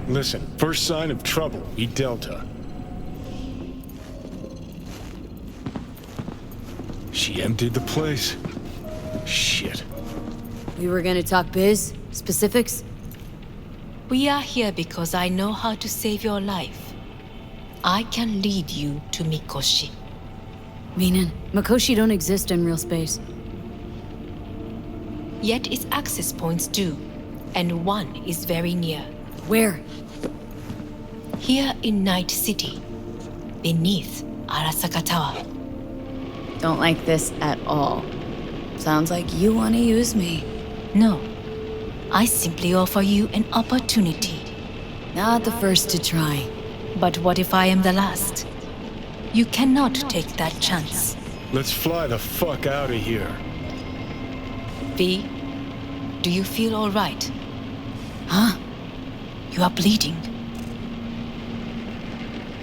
Listen, first sign of trouble, eat Delta. She emptied the place. Shit. We were gonna talk biz? Specifics? We are here because I know how to save your life. I can lead you to Mikoshi. Meaning, Mikoshi don't exist in real space. Yet its access points do, and one is very near. Where? Here in Night City, beneath Arasaka Tower. Don't like this at all. Sounds like you want to use me. No, I simply offer you an opportunity. Not the first to try. But what if I am the last? You cannot take that chance. Let's fly the fuck out of here. V, do you feel all right? Huh? You are bleeding.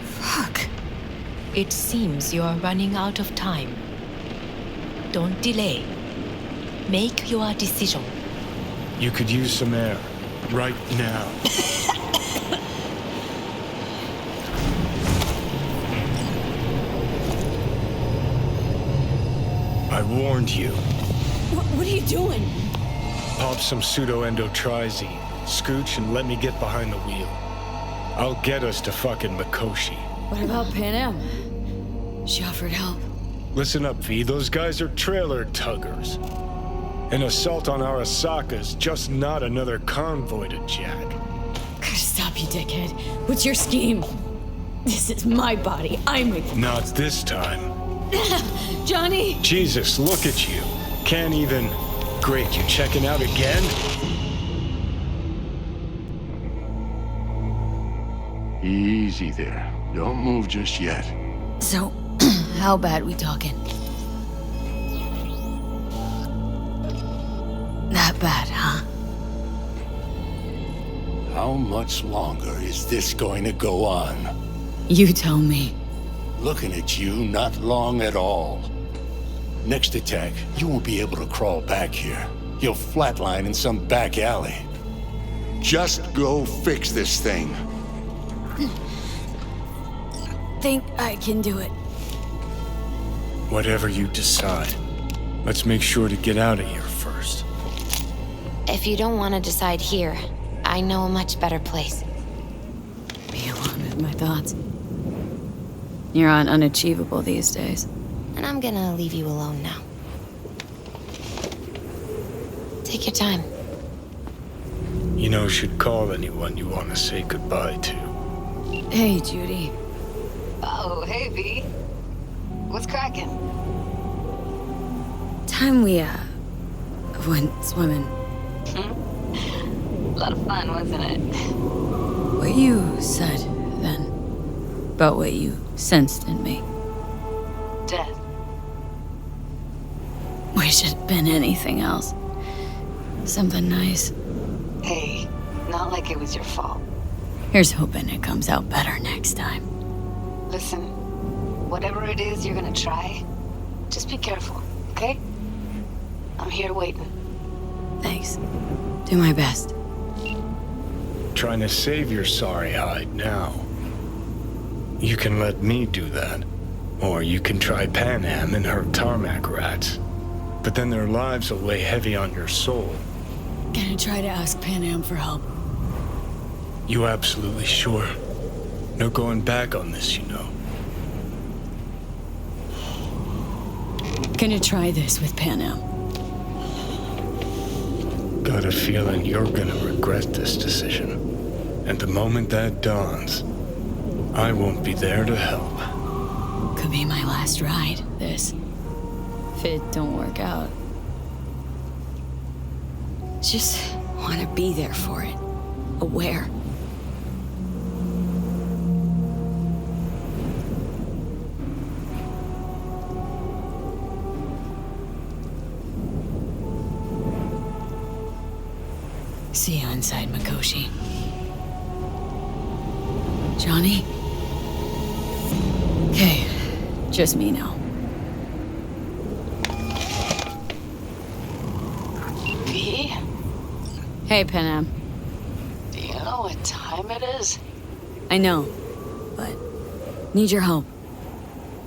Fuck. It seems you are running out of time. Don't delay. Make your decision. You could use some air. Right now. I warned you. What are you doing? Pop some pseudo-endotrizine. Scooch and let me get behind the wheel. I'll get us to fucking Mikoshi. What about Panam? She offered help. Listen up, V. Those guys are trailer tuggers. An assault on Arasaka's just not another convoy to jack. Gotta stop you, dickhead. What's your scheme? This is my body. I'm... Not this time. Johnny! Jesus, look at you. Can't even... Great, you checking out again? Easy there. Don't move just yet. So, how bad we talking? That bad, huh? How much longer is this going to go on? You tell me. Looking at you, not long at all. Next attack, you won't be able to crawl back here. You'll flatline in some back alley. Just go fix this thing. Think I can do it. Whatever you decide. Let's make sure to get out of here first. If you don't want to decide here, I know a much better place. Be alone with my thoughts. You're on unachievable these days. And I'm gonna leave you alone now. Take your time. You know, should call anyone you want to say goodbye to. Hey, Judy. Oh, hey, V. What's cracking? Time we, went swimming. A lot of fun, wasn't it? What you said, then, about what you sensed in me. Death. Wish it'd been anything else. Something nice. Hey, not like it was your fault. Here's hoping it comes out better next time. Listen, whatever it is you're gonna try, just be careful, okay? I'm here waiting. Thanks. Do my best. Trying to save your sorry hide now. You can let me do that. Or you can try Panam and her tarmac rats. But then their lives will weigh heavy on your soul. Gonna try to ask Panam for help. You absolutely sure? No going back on this, you know. Gonna try this with Panam. Got a feeling you're gonna regret this decision. And the moment that dawns, I won't be there to help. Could be my last ride, this. If it don't work out. Just want to be there for it. Aware. See you inside, Mikoshi. Johnny? Okay, just me now. V? Hey, Panam. Do you know what time it is? I know, but need your help.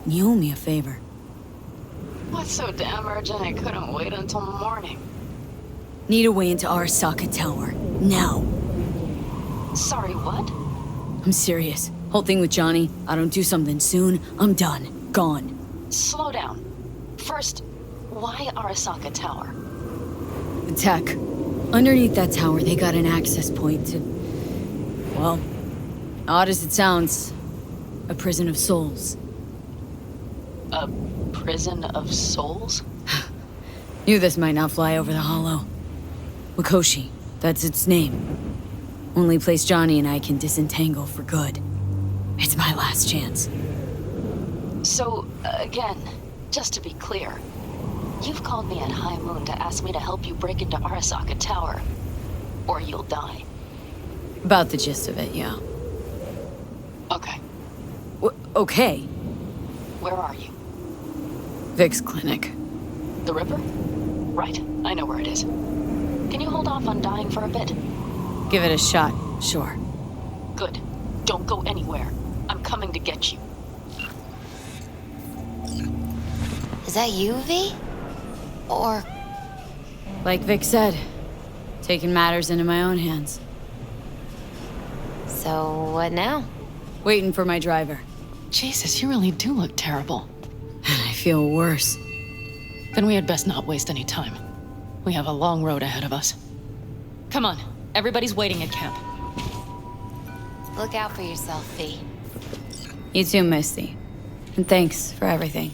You owe me a favor. What's so damn urgent I couldn't wait until morning? Need a way into Arasaka Tower. Now. Sorry, what? I'm serious. Whole thing with Johnny, I don't do something soon, I'm done. Gone. Slow down. First, why Arasaka Tower? The tech. Underneath that tower, they got an access point to... well, odd as it sounds, a prison of souls. A prison of souls? Knew this might not fly over the hollow. Mikoshi, that's its name. Only place Johnny and I can disentangle for good. It's my last chance. So, again, just to be clear, you've called me at High Moon to ask me to help you break into Arasaka Tower, or you'll die. About the gist of it, yeah. Okay, Okay. where are you? Vic's clinic. The river? Right, I know where it is. Can you hold off on dying for a bit? Give it a shot, sure. Good. Don't go anywhere. I'm coming to get you. Is that you, V? Or... Like Vic said, taking matters into my own hands. so what now? Waiting for my driver. Jesus, you really do look terrible. And I feel worse. Then we had best not waste any time. We have a long road ahead of us. Come on, everybody's waiting at camp. Look out for yourself, V. You too, Misty. And thanks for everything.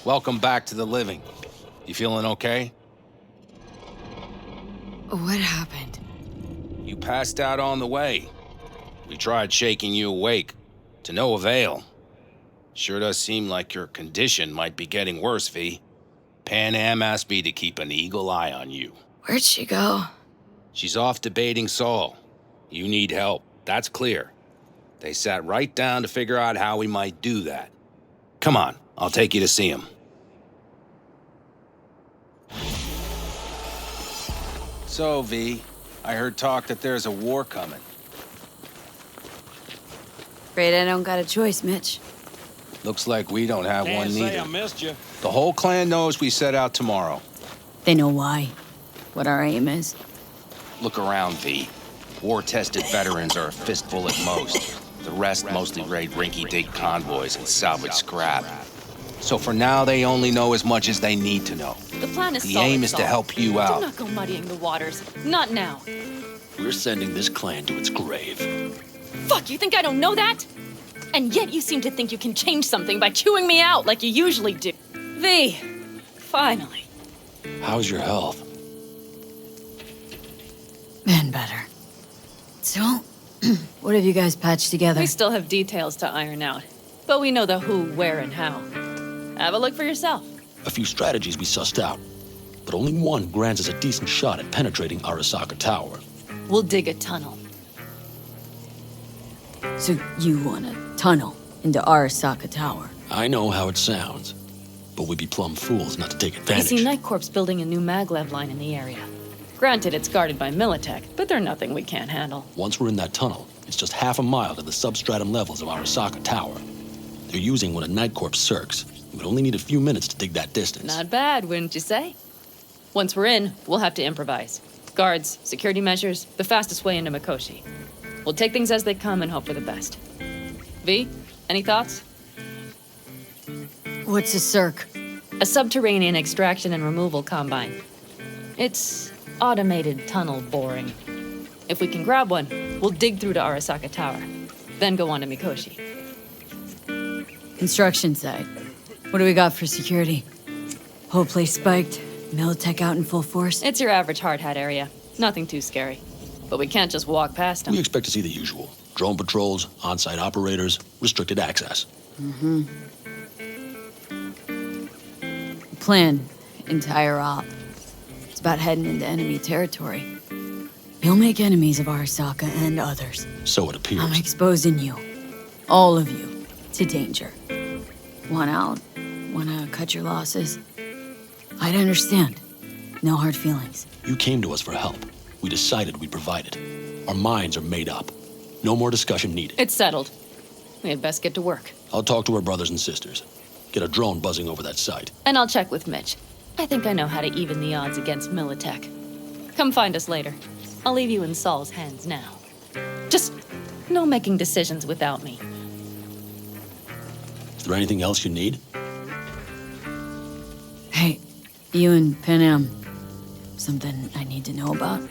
Welcome back to the living. You feeling okay? What happened? You passed out on the way. We tried shaking you awake, to no avail. Sure does seem like your condition might be getting worse, V. Panam asked me to keep an eagle eye on you. Where'd she go? She's off debating Saul. You need help, that's clear. They sat right down to figure out how we might do that. Come on, I'll take you to see him. So, V, I heard talk that there's a war coming. Afraid I don't got a choice, Mitch. Looks like we don't have Can't one say neither. I missed you. The whole clan knows we set out tomorrow. They know why. What our aim is. Look around, V. War-tested veterans are a fistful at most. The rest mostly raid rinky-dink convoys and salvage scrap. So for now, they only know as much as they need to know. The plan is The solid, aim is to Saul. help you Do out. not go muddying the waters. Not now. We're sending this clan to its grave. Fuck, you think I don't know that? And yet you seem to think you can change something by chewing me out like you usually do. V, finally. How's your health? Been better. So, what have you guys patched together? We still have details to iron out, but we know the who, where, and how. Have a look for yourself. A few strategies we sussed out, but only one grants us a decent shot at penetrating Arasaka Tower. We'll dig a tunnel. So you want a tunnel into Arasaka Tower? I know how it sounds, but we'd be plumb fools not to take You advantage. see Night Corp's building a new maglev line in the area. Granted, it's guarded by Militech, but they're nothing we can't handle. Once we're in that tunnel, it's just half a mile to the substratum levels of Arasaka Tower. They're using one of Night Corp's circs. We would only need a few minutes to dig that distance. Not bad, wouldn't you say? Once we're in, we'll have to improvise. Guards, security measures, the fastest way into Mikoshi. We'll take things as they come and hope for the best. V, any thoughts? What's a circ? A subterranean extraction and removal combine. It's automated tunnel boring. If we can grab one, we'll dig through to Arasaka Tower, then go on to Mikoshi. Construction site. What do we got for security? Whole place spiked, Militech out in full force. It's your average hard hat area. Nothing too scary. But we can't just walk past them. We expect to see the usual. Drone patrols, on-site operators, restricted access. Plan, entire op. It's about heading into enemy territory. You'll make enemies of Arasaka and others. So it appears. I'm exposing you. all of you, to danger. Want out? Wanna cut your losses? I'd understand. No hard feelings. You came to us for help. We decided we'd provide it. Our minds are made up. No more discussion needed. It's settled. We had best get to work. I'll talk to our brothers and sisters. Get a drone buzzing over that site. And I'll check with Mitch. I think I know how to even the odds against Militech. Come find us later. I'll leave you in Saul's hands now. Just no making decisions without me. Is there anything else you need? Hey, you and Panam. Something I need to know about?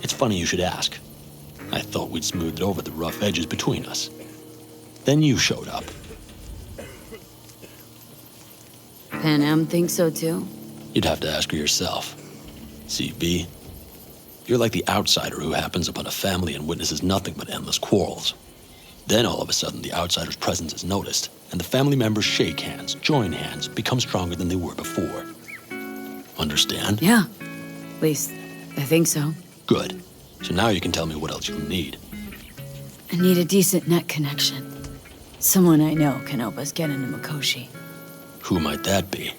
It's funny you should ask. I thought we'd smoothed over the rough edges between us. Then you showed up. Panam thinks so too? You'd have to ask her yourself. See, V, you're like the outsider who happens upon a family and witnesses nothing but endless quarrels. Then all of a sudden the outsider's presence is noticed, and the family members shake hands, join hands, become stronger than they were before. Understand? Yeah. At least, I think so. Good. So now you can tell me what else you'll need. I need a decent net connection. Someone I know can help us get into Mikoshi. Who might that be?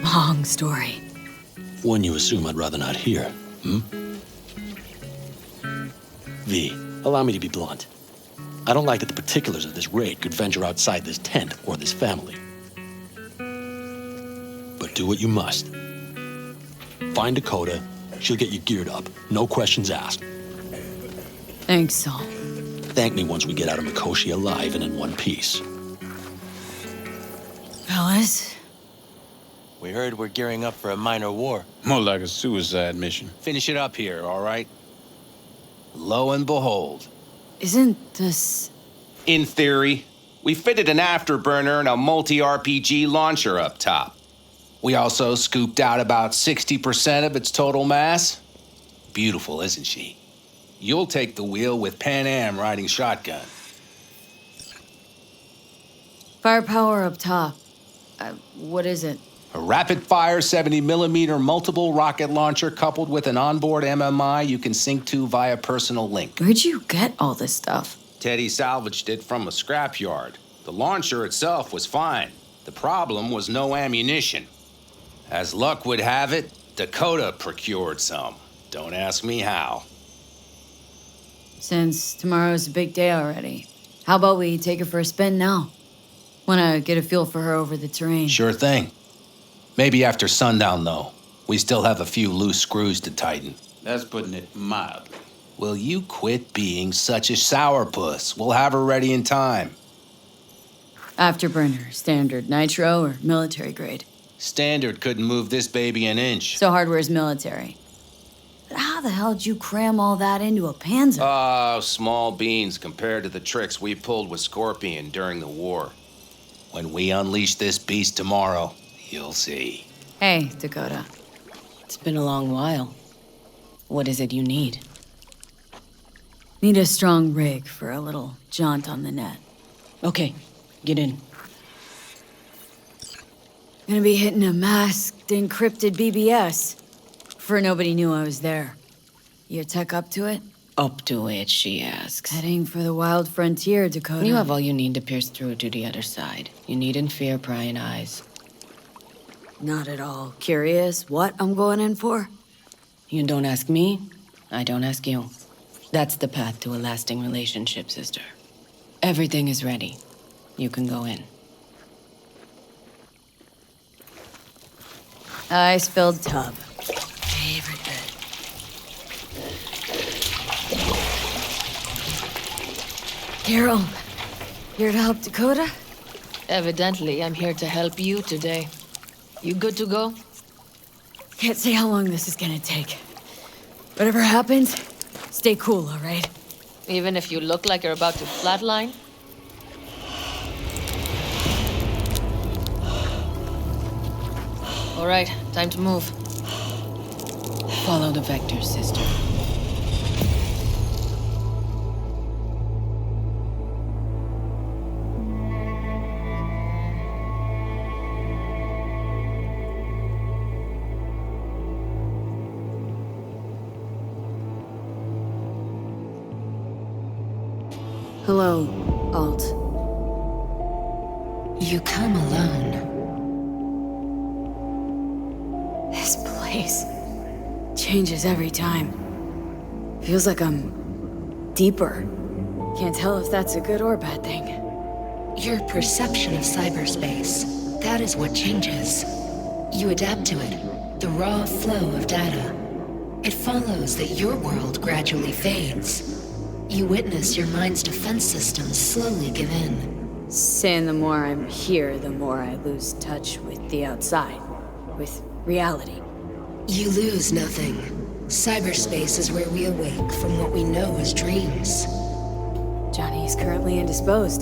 Long story. One you assume I'd rather not hear, hmm? V, allow me to be blunt. I don't like that the particulars of this raid could venture outside this tent or this family. But do what you must. Find Dakota, she'll get you geared up. No questions asked. Thanks, Saul. Thank me once we get out of Mikoshi alive and in one piece. Fellas? We heard we're gearing up for a minor war. More like a suicide mission. Finish it up here, all right? Lo and behold. Isn't this... In theory, we fitted an afterburner and a multi-RPG launcher up top. We also scooped out about 60% of its total mass. Beautiful, isn't she? You'll take the wheel with Panam riding shotgun. Firepower up top. What is it? A rapid-fire 70mm multiple rocket launcher coupled with an onboard MMI you can sync to via personal link. Where'd you get all this stuff? Teddy salvaged it from a scrapyard. The launcher itself was fine. The problem was no ammunition. As luck would have it, Dakota procured some. Don't ask me how. Since tomorrow's a big day already, how about we take her for a spin now? Wanna get a feel for her over the terrain. Sure thing. Maybe after sundown, though. We still have a few loose screws to tighten. That's putting it mildly. Will you quit being such a sourpuss? We'll have her ready in time. Afterburner, standard, nitro, or military grade? Standard couldn't move this baby an inch. So hardware's military. But how the hell did you cram all that into a Panzer? Oh, small beans compared to the tricks we pulled with Scorpion during the war. When we unleash this beast tomorrow, you'll see. Hey, Dakota. It's been a long while. What is it you need? Need a strong rig for a little jaunt on the net. Okay, get in. Gonna be hitting a masked, encrypted BBS. For nobody knew I was there. Your tech up to it? Up to it, she asks. Heading for the wild frontier, Dakota. You have all you need to pierce through to the other side. You needn't fear prying eyes. Not at all. Curious what I'm going in for? You don't ask me, I don't ask you. That's the path to a lasting relationship, sister. Everything is ready. You can go in. Ice-filled tub. Favorite bit. Carol, here to help Dakota? Evidently, I'm here to help you today. You good to go? Can't say how long this is gonna take. Whatever happens, stay cool, all right? Even if you look like you're about to flatline? All right, time to move. Follow the vectors, sister. Hello, Alt. You come alone. This place changes every time. Feels like I'm deeper. Can't tell if that's a good or bad thing. Your perception of cyberspace, that is what changes. You adapt to it, the raw flow of data. It follows that your world gradually fades. You witness your mind's defense systems slowly give in. Saying the more I'm here, the more I lose touch with the outside, with reality. You lose nothing. Cyberspace is where we awake from what we know as dreams. Johnny is currently indisposed.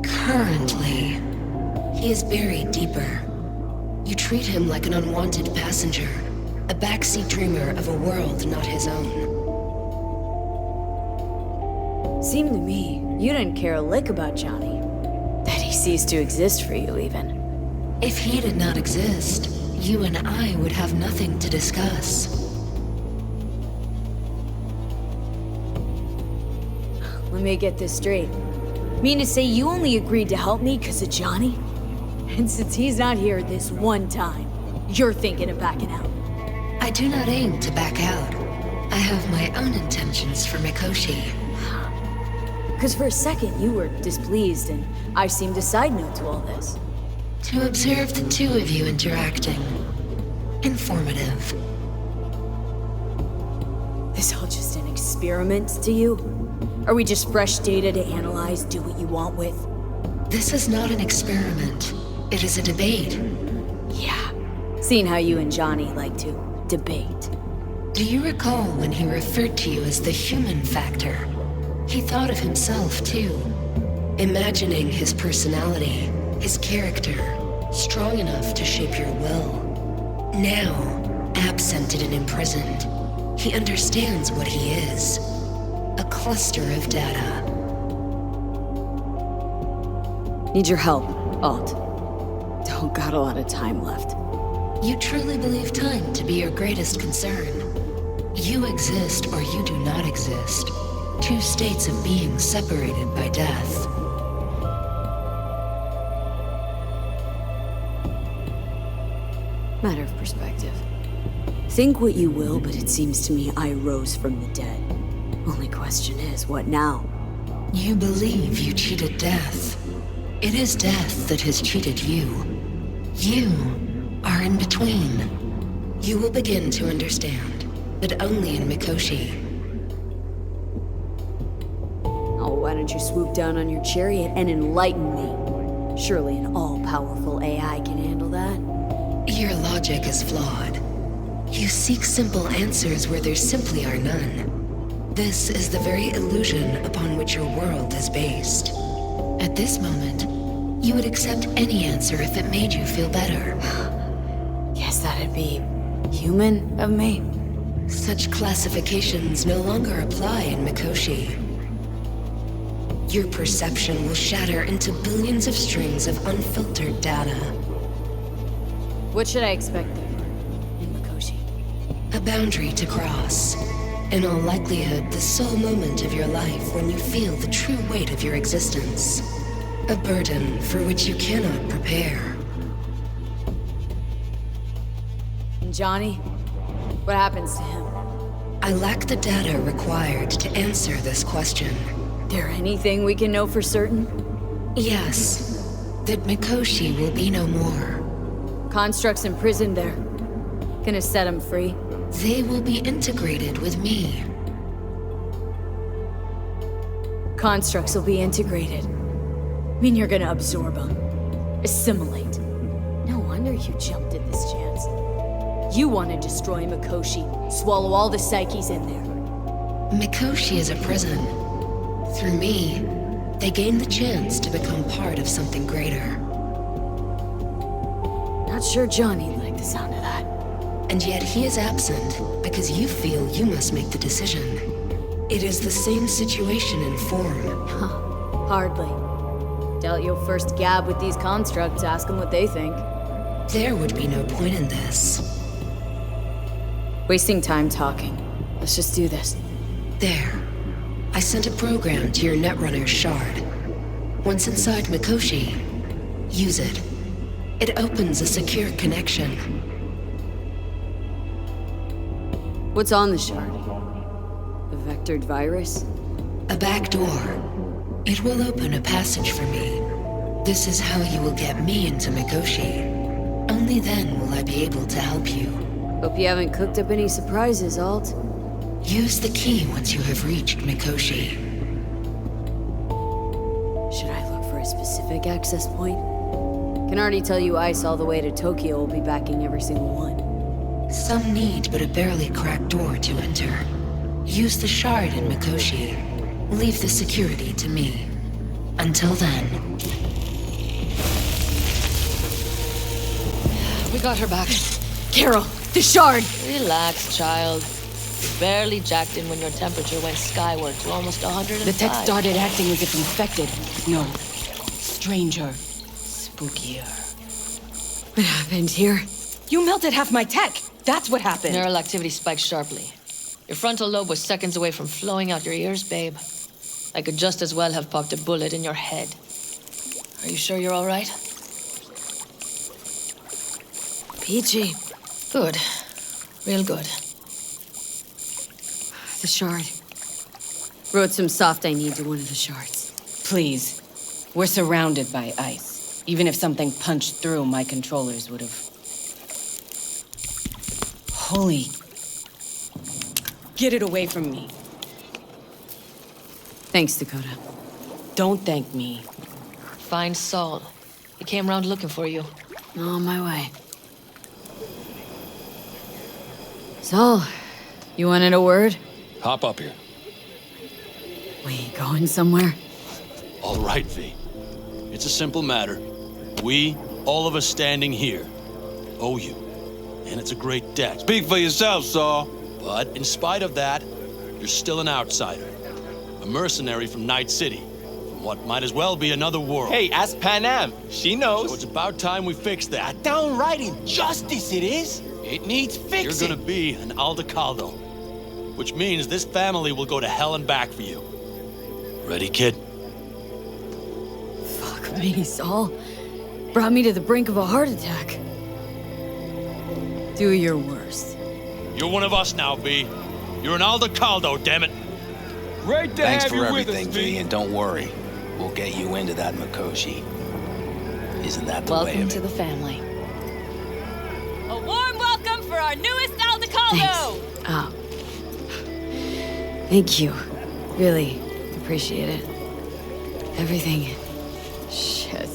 Currently. He is buried deeper. You treat him like an unwanted passenger, a backseat dreamer of a world not his own. Seemed to me you didn't care a lick about Johnny. That he ceased to exist for you, even. If he did not exist, you and I would have nothing to discuss. Let me get this straight. Mean to say you only agreed to help me because of Johnny? And since he's not here this one time, you're thinking of backing out. I do not aim to back out. I have my own intentions for Mikoshi. Because for a second you were displeased, and I seemed a side note to all this. To observe the two of you interacting. Informative. This all just an experiment to you? Are we just fresh data to analyze, do what you want with? This is not an experiment. It is a debate. Yeah, seeing how you and Johnny like to debate. Do you recall when he referred to you as the human factor? He thought of himself, too. Imagining his personality, his character, strong enough to shape your will. Now, absented and imprisoned, he understands what he is. A cluster of data. Need your help, Alt. Don't got a lot of time left. You truly believe time to be your greatest concern. You exist or you do not exist. Two states of being separated by death. Matter of perspective. Think what you will, but it seems to me I rose from the dead. Only question is, what now? You believe you cheated death. It is death that has cheated you. You are in between. You will begin to understand, but only in Mikoshi. Oh, why don't you swoop down on your chariot and enlighten me? Surely an all-powerful AI can handle that. Your logic is flawed. You seek simple answers where there simply are none. This is the very illusion upon which your world is based. At this moment, you would accept any answer if it made you feel better. Guess that'd be human of me. Such classifications no longer apply in Mikoshi. Your perception will shatter into billions of strings of unfiltered data. What should I expect there in Mikoshi? A boundary to cross. In all likelihood, the sole moment of your life when you feel the true weight of your existence. A burden for which you cannot prepare. And Johnny? What happens to him? I lack the data required to answer this question. There anything we can know for certain? Yes. That Mikoshi will be no more. Constructs imprisoned there. Gonna set him free? They will be integrated with me. Constructs will be integrated. Mean you're gonna absorb them. Assimilate. No wonder you jumped at this chance. You want to destroy Mikoshi, swallow all the psyches in there. Mikoshi is a prison. Through me, they gain the chance to become part of something greater. Not sure Johnny liked the sound of that. And yet he is absent because you feel you must make the decision. It is the same situation in form. Huh. Hardly. Doubt you'll first gab with these constructs, ask them what they think. There would be no point in this. Wasting time talking. Let's just do this. There. I sent a program to your Netrunner's shard. Once inside Mikoshi, use it. It opens a secure connection. What's on the shard? A vectored virus? A back door. It will open a passage for me. This is how you will get me into Mikoshi. Only then will I be able to help you. Hope you haven't cooked up any surprises, Alt. Use the key once you have reached Mikoshi. Should I look for a specific access point? Can already tell you Ice all the way to Tokyo will be backing every single one. Some need but a barely cracked door to enter. Use the shard in Mikoshi. Leave the security to me. Until then... We got her back. Carol, the shard! Relax, child. You barely jacked in when your temperature went skyward to almost 105. The tech started acting as if infected. No. Stranger. Spookier. What happened here? You melted half my tech! That's what happened! Neural activity spiked sharply. Your frontal lobe was seconds away from flowing out your ears, babe. I could just as well have popped a bullet in your head. Are you sure you're all right? Peachy. Good. Real good. The shard. Wrote some soft I need to one of the shards. Please. We're surrounded by ice. Even if something punched through, my controllers would have... Holy... Get it away from me. Thanks, Dakota. Don't thank me. Find Saul. He came round looking for you. On my way. Saul, you wanted a word? Hop up here. We going somewhere? All right, V. It's a simple matter. We, all of us standing here, owe you. And it's a great debt. Speak for yourself, Saul. But in spite of that, you're still an outsider. A mercenary from Night City. From what might as well be another world. Hey, ask Panam. She knows. So it's about time we fix that. Downright injustice it is. It needs fixing. You're gonna be an Aldecado. Which means this family will go to hell and back for you. Ready, kid? Fuck me, Saul. Brought me to the brink of a heart attack. Do your worst. You're one of us now, V. You're an Aldecado, damn it. Great to Thanks have for you everything, with us, V, and don't worry. We'll get you into that Mikoshi. Isn't that the way Welcome of to it? the family. A warm welcome for our newest Aldecado! Oh. Thank you. Really appreciate it. Everything. Shit.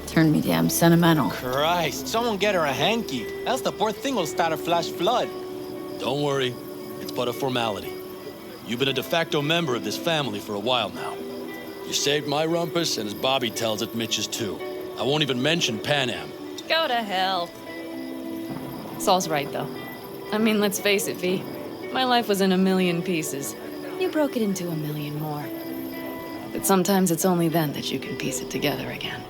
Turned me damn sentimental. Christ, someone get her a hanky. Else the poor thing will start a flash flood. Don't worry. It's but a formality. You've been a de facto member of this family for a while now. You saved my rumpus, and as Bobby tells it, Mitch's too. I won't even mention Panam. Go to hell. Saul's right, though. I mean, let's face it, V. My life was in a million pieces. You broke it into a million more. But sometimes it's only then that you can piece it together again.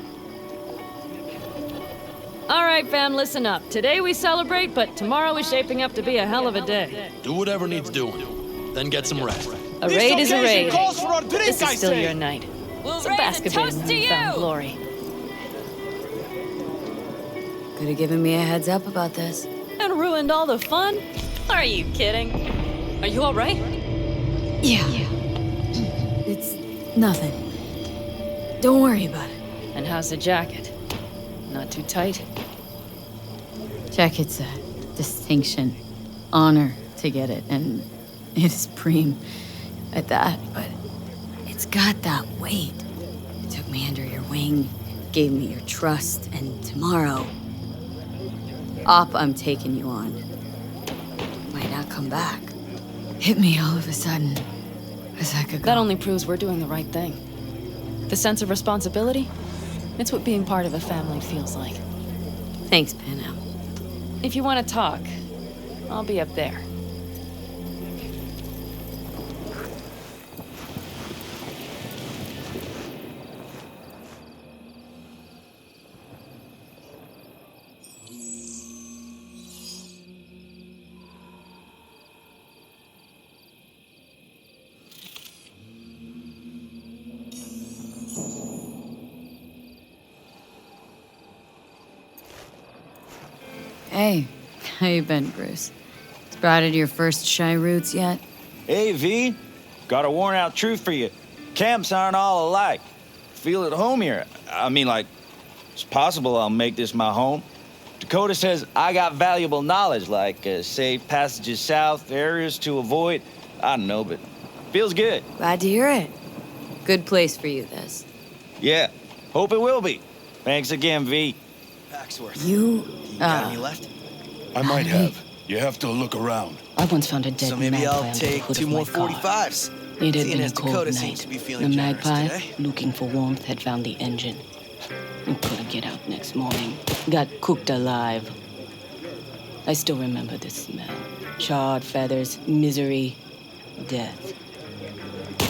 All right, fam, listen up. Today we celebrate, but tomorrow is shaping up to be a hell of a day. Do whatever needs doing. Then get some rest. A raid is a raid. Calls for a drink, This I is still say. your night. We'll So raise bask a a bit in toast to newfound you! glory. Could have given me a heads up about this. And ruined all the fun? Are you kidding? Are you all right? Yeah. It's nothing. Don't worry about it. And how's the jacket? Not too tight? Jacket's a distinction. Honor to get it, and it is preem at that, but it's got that weight. You took me under your wing, gave me your trust, and tomorrow, I'm taking you on. Might not come back. Hit me all of a sudden. A sec ago. That only proves we're doing the right thing. The sense of responsibility? It's what being part of a family feels like. Thanks, Panam. If you want to talk, I'll be up there. Hey, how you been, Bruce? Sprouted your first shy roots yet? Hey, V. Got a worn-out truth for you. Camps aren't all alike. Feel at home here. I mean, like, it's possible I'll make this my home. Dakota says I got valuable knowledge, like safe passages south, areas to avoid. I don't know, but feels good. Glad to hear it. Good place for you, this. Yeah, hope it will be. Thanks again, V. Paxworth. You got any left? I might have. You have to look around. I once found a dead So maybe magpie I'll under the take hood 2 of more my car. 45s. It had Seeing been a as cold Dakota night. seems to be The feeling generous magpie, today. looking for warmth, had found the engine. We couldn't get out next morning. Got cooked alive. I still remember the smell. Charred feathers, misery, death.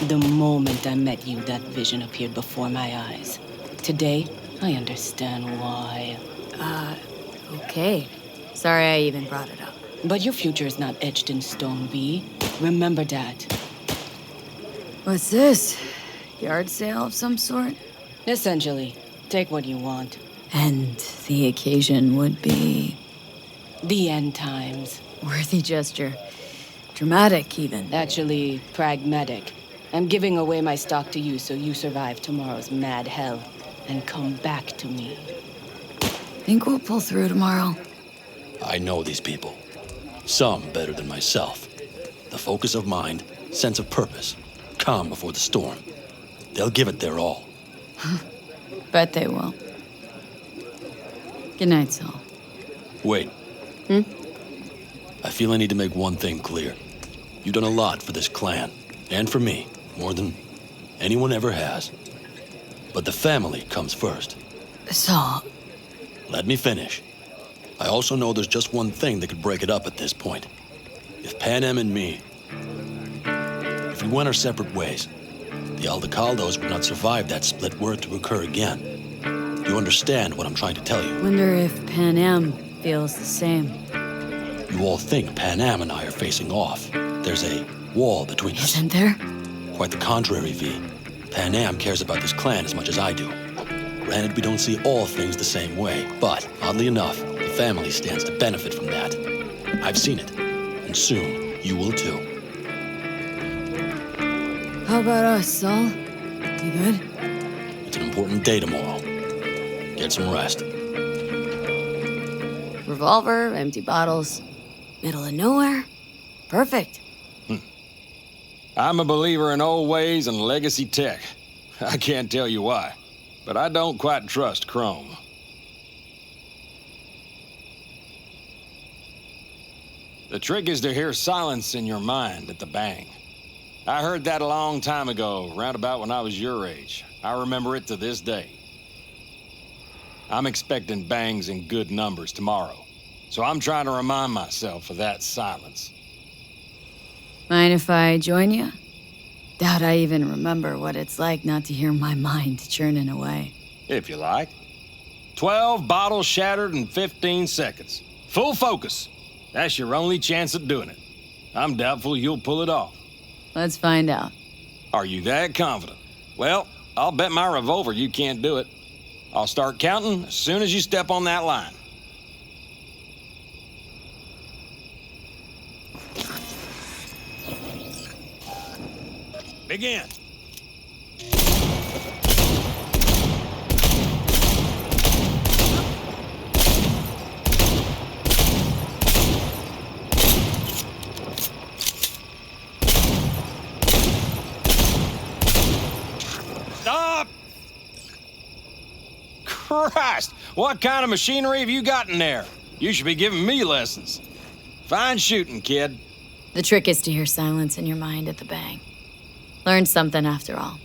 The moment I met you, that vision appeared before my eyes. Today, I understand why. Okay. Sorry I even brought it up. But your future is not etched in stone, V. Remember that. What's this? Yard sale of some sort? Essentially, take what you want. And the occasion would be... The end times. Worthy gesture. Dramatic, even. Actually, pragmatic. I'm giving away my stock to you so you survive tomorrow's mad hell and come back to me. Think we'll pull through tomorrow? I know these people. Some better than myself. The focus of mind, sense of purpose, calm before the storm. They'll give it their all. Bet they will. Good night, Saul. Wait. I feel I need to make one thing clear. You've done a lot for this clan, and for me, more than anyone ever has. But the family comes first. Saul. Let me finish. I also know there's just one thing that could break it up at this point. If Panam and me... If we went our separate ways, the Aldecados would not survive that split were it to occur again. You understand what I'm trying to tell you? Wonder if Panam feels the same. You all think Panam and I are facing off. There's a wall between us. Isn't there? Quite the contrary, V. Panam cares about this clan as much as I do. Granted, we don't see all things the same way, but, oddly enough, the family stands to benefit from that. I've seen it, and soon you will too. How about us, Saul? You good? It's an important day tomorrow. Get some rest. Revolver, empty bottles, middle of nowhere. Perfect. I'm a believer in old ways and legacy tech. I can't tell you why, but I don't quite trust Chrome. The trick is to hear silence in your mind at the bang. I heard that a long time ago, round about when I was your age. I remember it to this day. I'm expecting bangs in good numbers tomorrow, so I'm trying to remind myself of that silence. Mind if I join you? Doubt I even remember what it's like not to hear my mind churning away. If you like. 12 bottles shattered in 15 seconds. Full focus. That's your only chance at doing it. I'm doubtful you'll pull it off. Let's find out. Are you that confident? Well, I'll bet my revolver you can't do it. I'll start counting as soon as you step on that line. Begin. Stop! Christ! What kind of machinery have you got in there? You should be giving me lessons. Fine shooting, kid. The trick is to hear silence in your mind at the bang. Learned something after all.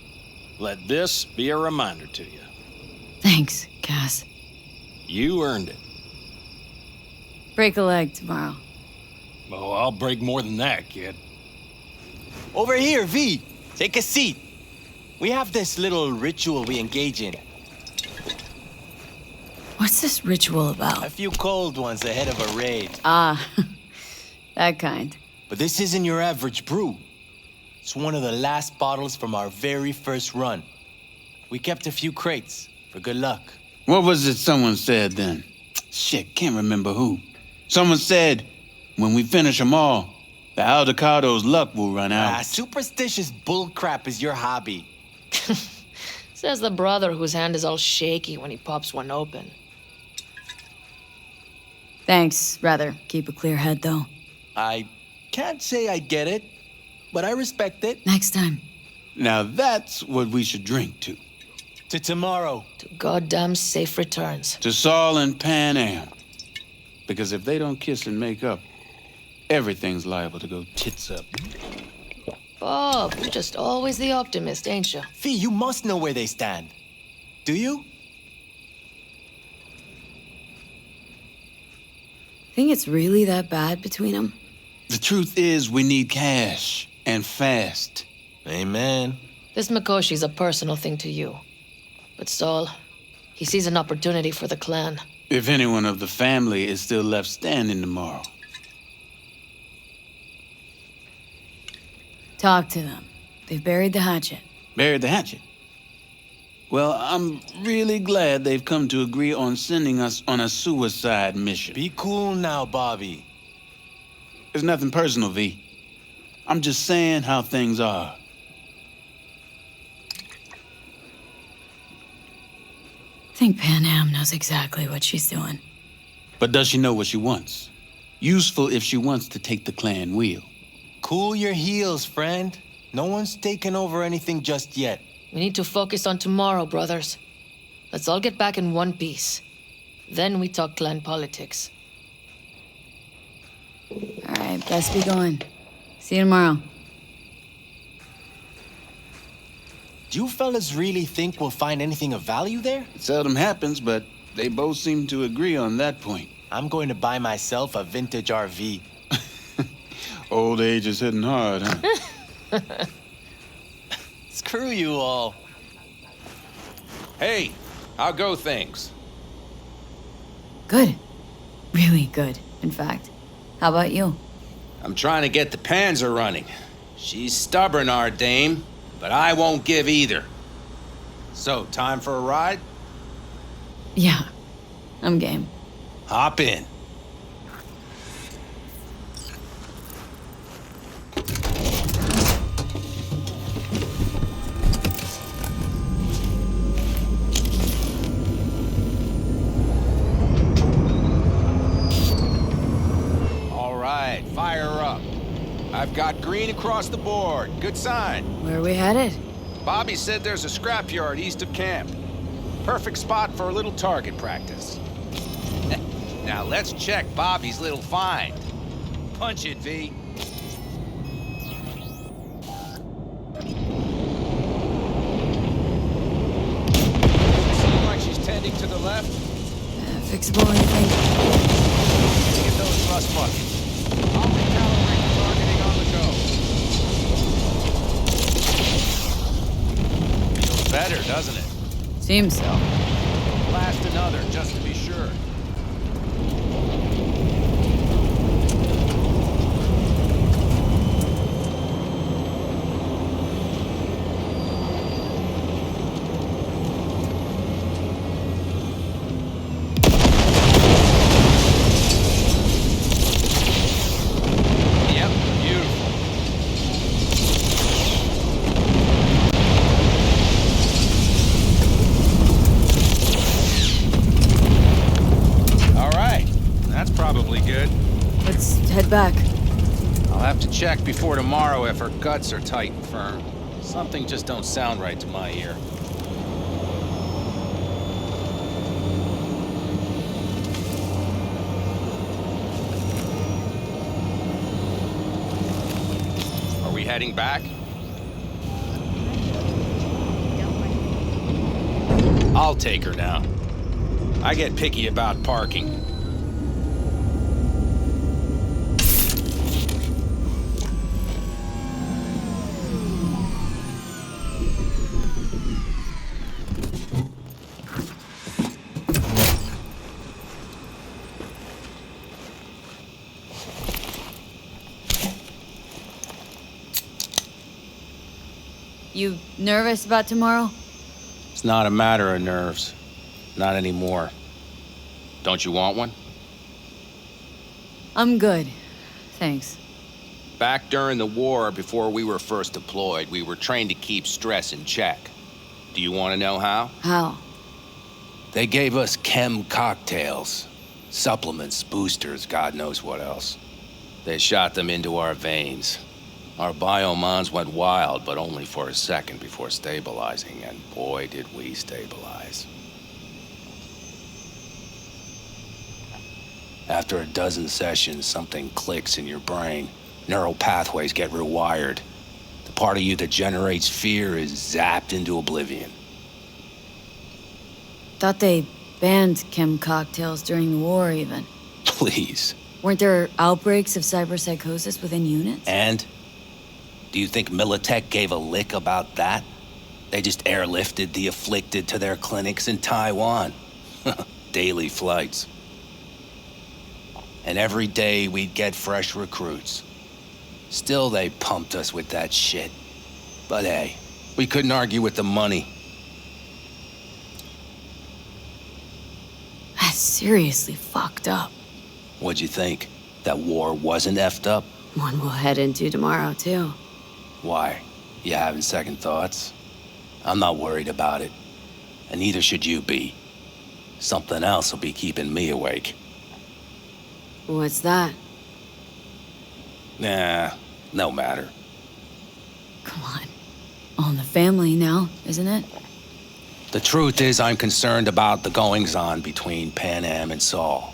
Let this be a reminder to you. Thanks, Cass. You earned it. Break a leg tomorrow. Oh, I'll break more than that, kid. Over here, V. Take a seat. We have this little ritual we engage in. What's this ritual about? A few cold ones ahead of a raid. Ah, that kind. But this isn't your average brew. It's one of the last bottles from our very first run. We kept a few crates for good luck. What was it someone said then? Shit, can't remember who. Someone said, when we finish them all, the Aldecados' luck will run out. Superstitious bullcrap is your hobby. Says the brother whose hand is all shaky when he pops one open. Thanks, rather. Keep a clear head, though. I can't say I get it, but I respect it. Next time. Now that's what we should drink to. To tomorrow. To goddamn safe returns. To Saul and Panam. Because if they don't kiss and make up, everything's liable to go tits up. Bob, you're just always the optimist, ain't you? Fee, you must know where they stand. Do you? Think it's really that bad between them? The truth is, we need cash, and fast. Amen. This Mikoshi's a personal thing to you. But Saul, he sees an opportunity for the clan. If anyone of the family is still left standing tomorrow. Talk to them. They've buried the hatchet. Buried the hatchet? Well, I'm really glad they've come to agree on sending us on a suicide mission. Be cool now, Bobby. There's nothing personal, V. I'm just saying how things are. I think Panam knows exactly what she's doing. But does she know what she wants? Useful if she wants to take the clan wheel. Cool your heels, friend. No one's taken over anything just yet. We need to focus on tomorrow, brothers. Let's all get back in one piece. Then we talk clan politics. All right, best be going. See you tomorrow. Do you fellas really think we'll find anything of value there? It seldom happens, but they both seem to agree on that point. I'm going to buy myself a vintage RV. Old age is hitting hard, huh? Screw you all. Hey, how go things? Good. Really good, in fact. How about you? I'm trying to get the Panzer running. She's stubborn, our dame, but I won't give either. So, time for a ride? Yeah, I'm game. Hop in. Fire up. I've got green across the board. Good sign. Where are we headed? Bobby said there's a scrapyard east of camp. Perfect spot for a little target practice. Now let's check Bobby's little find. Punch it, V. Seem like she's tending to the left. Fixable, anything? Get those thrust buckets. I'll recalibrate the targeting on the go. Feels better, doesn't it? Seems so. Blast another, just to be sure. Head back. I'll have to check before tomorrow if her guts are tight and firm. Something just don't sound right to my ear. Are we heading back? I'll take her now. I get picky about parking. You nervous about tomorrow? It's not a matter of nerves. Not anymore. Don't you want one? I'm good. Thanks. Back during the war, before we were first deployed, we were trained to keep stress in check. Do you want to know how? How? They gave us chem cocktails. Supplements, boosters, God knows what else. They shot them into our veins. Our biomons went wild, but only for a second before stabilizing, and boy did we stabilize. After a dozen sessions, something clicks in your brain. Neural pathways get rewired. The part of you that generates fear is zapped into oblivion. Thought they banned chem cocktails during the war, even. Please. Weren't there outbreaks of cyberpsychosis within units? And? Do you think Militech gave a lick about that? They just airlifted the afflicted to their clinics in Taiwan. Daily flights. And every day we'd get fresh recruits. Still, they pumped us with that shit. But hey, we couldn't argue with the money. That's seriously fucked up. What'd you think? That war wasn't effed up? One we'll head into tomorrow, too. Why? You having second thoughts? I'm not worried about it. And neither should you be. Something else will be keeping me awake. What's that? Nah, no matter. Come on. All in the family now, isn't it? The truth is, I'm concerned about the goings-on between Panam and Saul.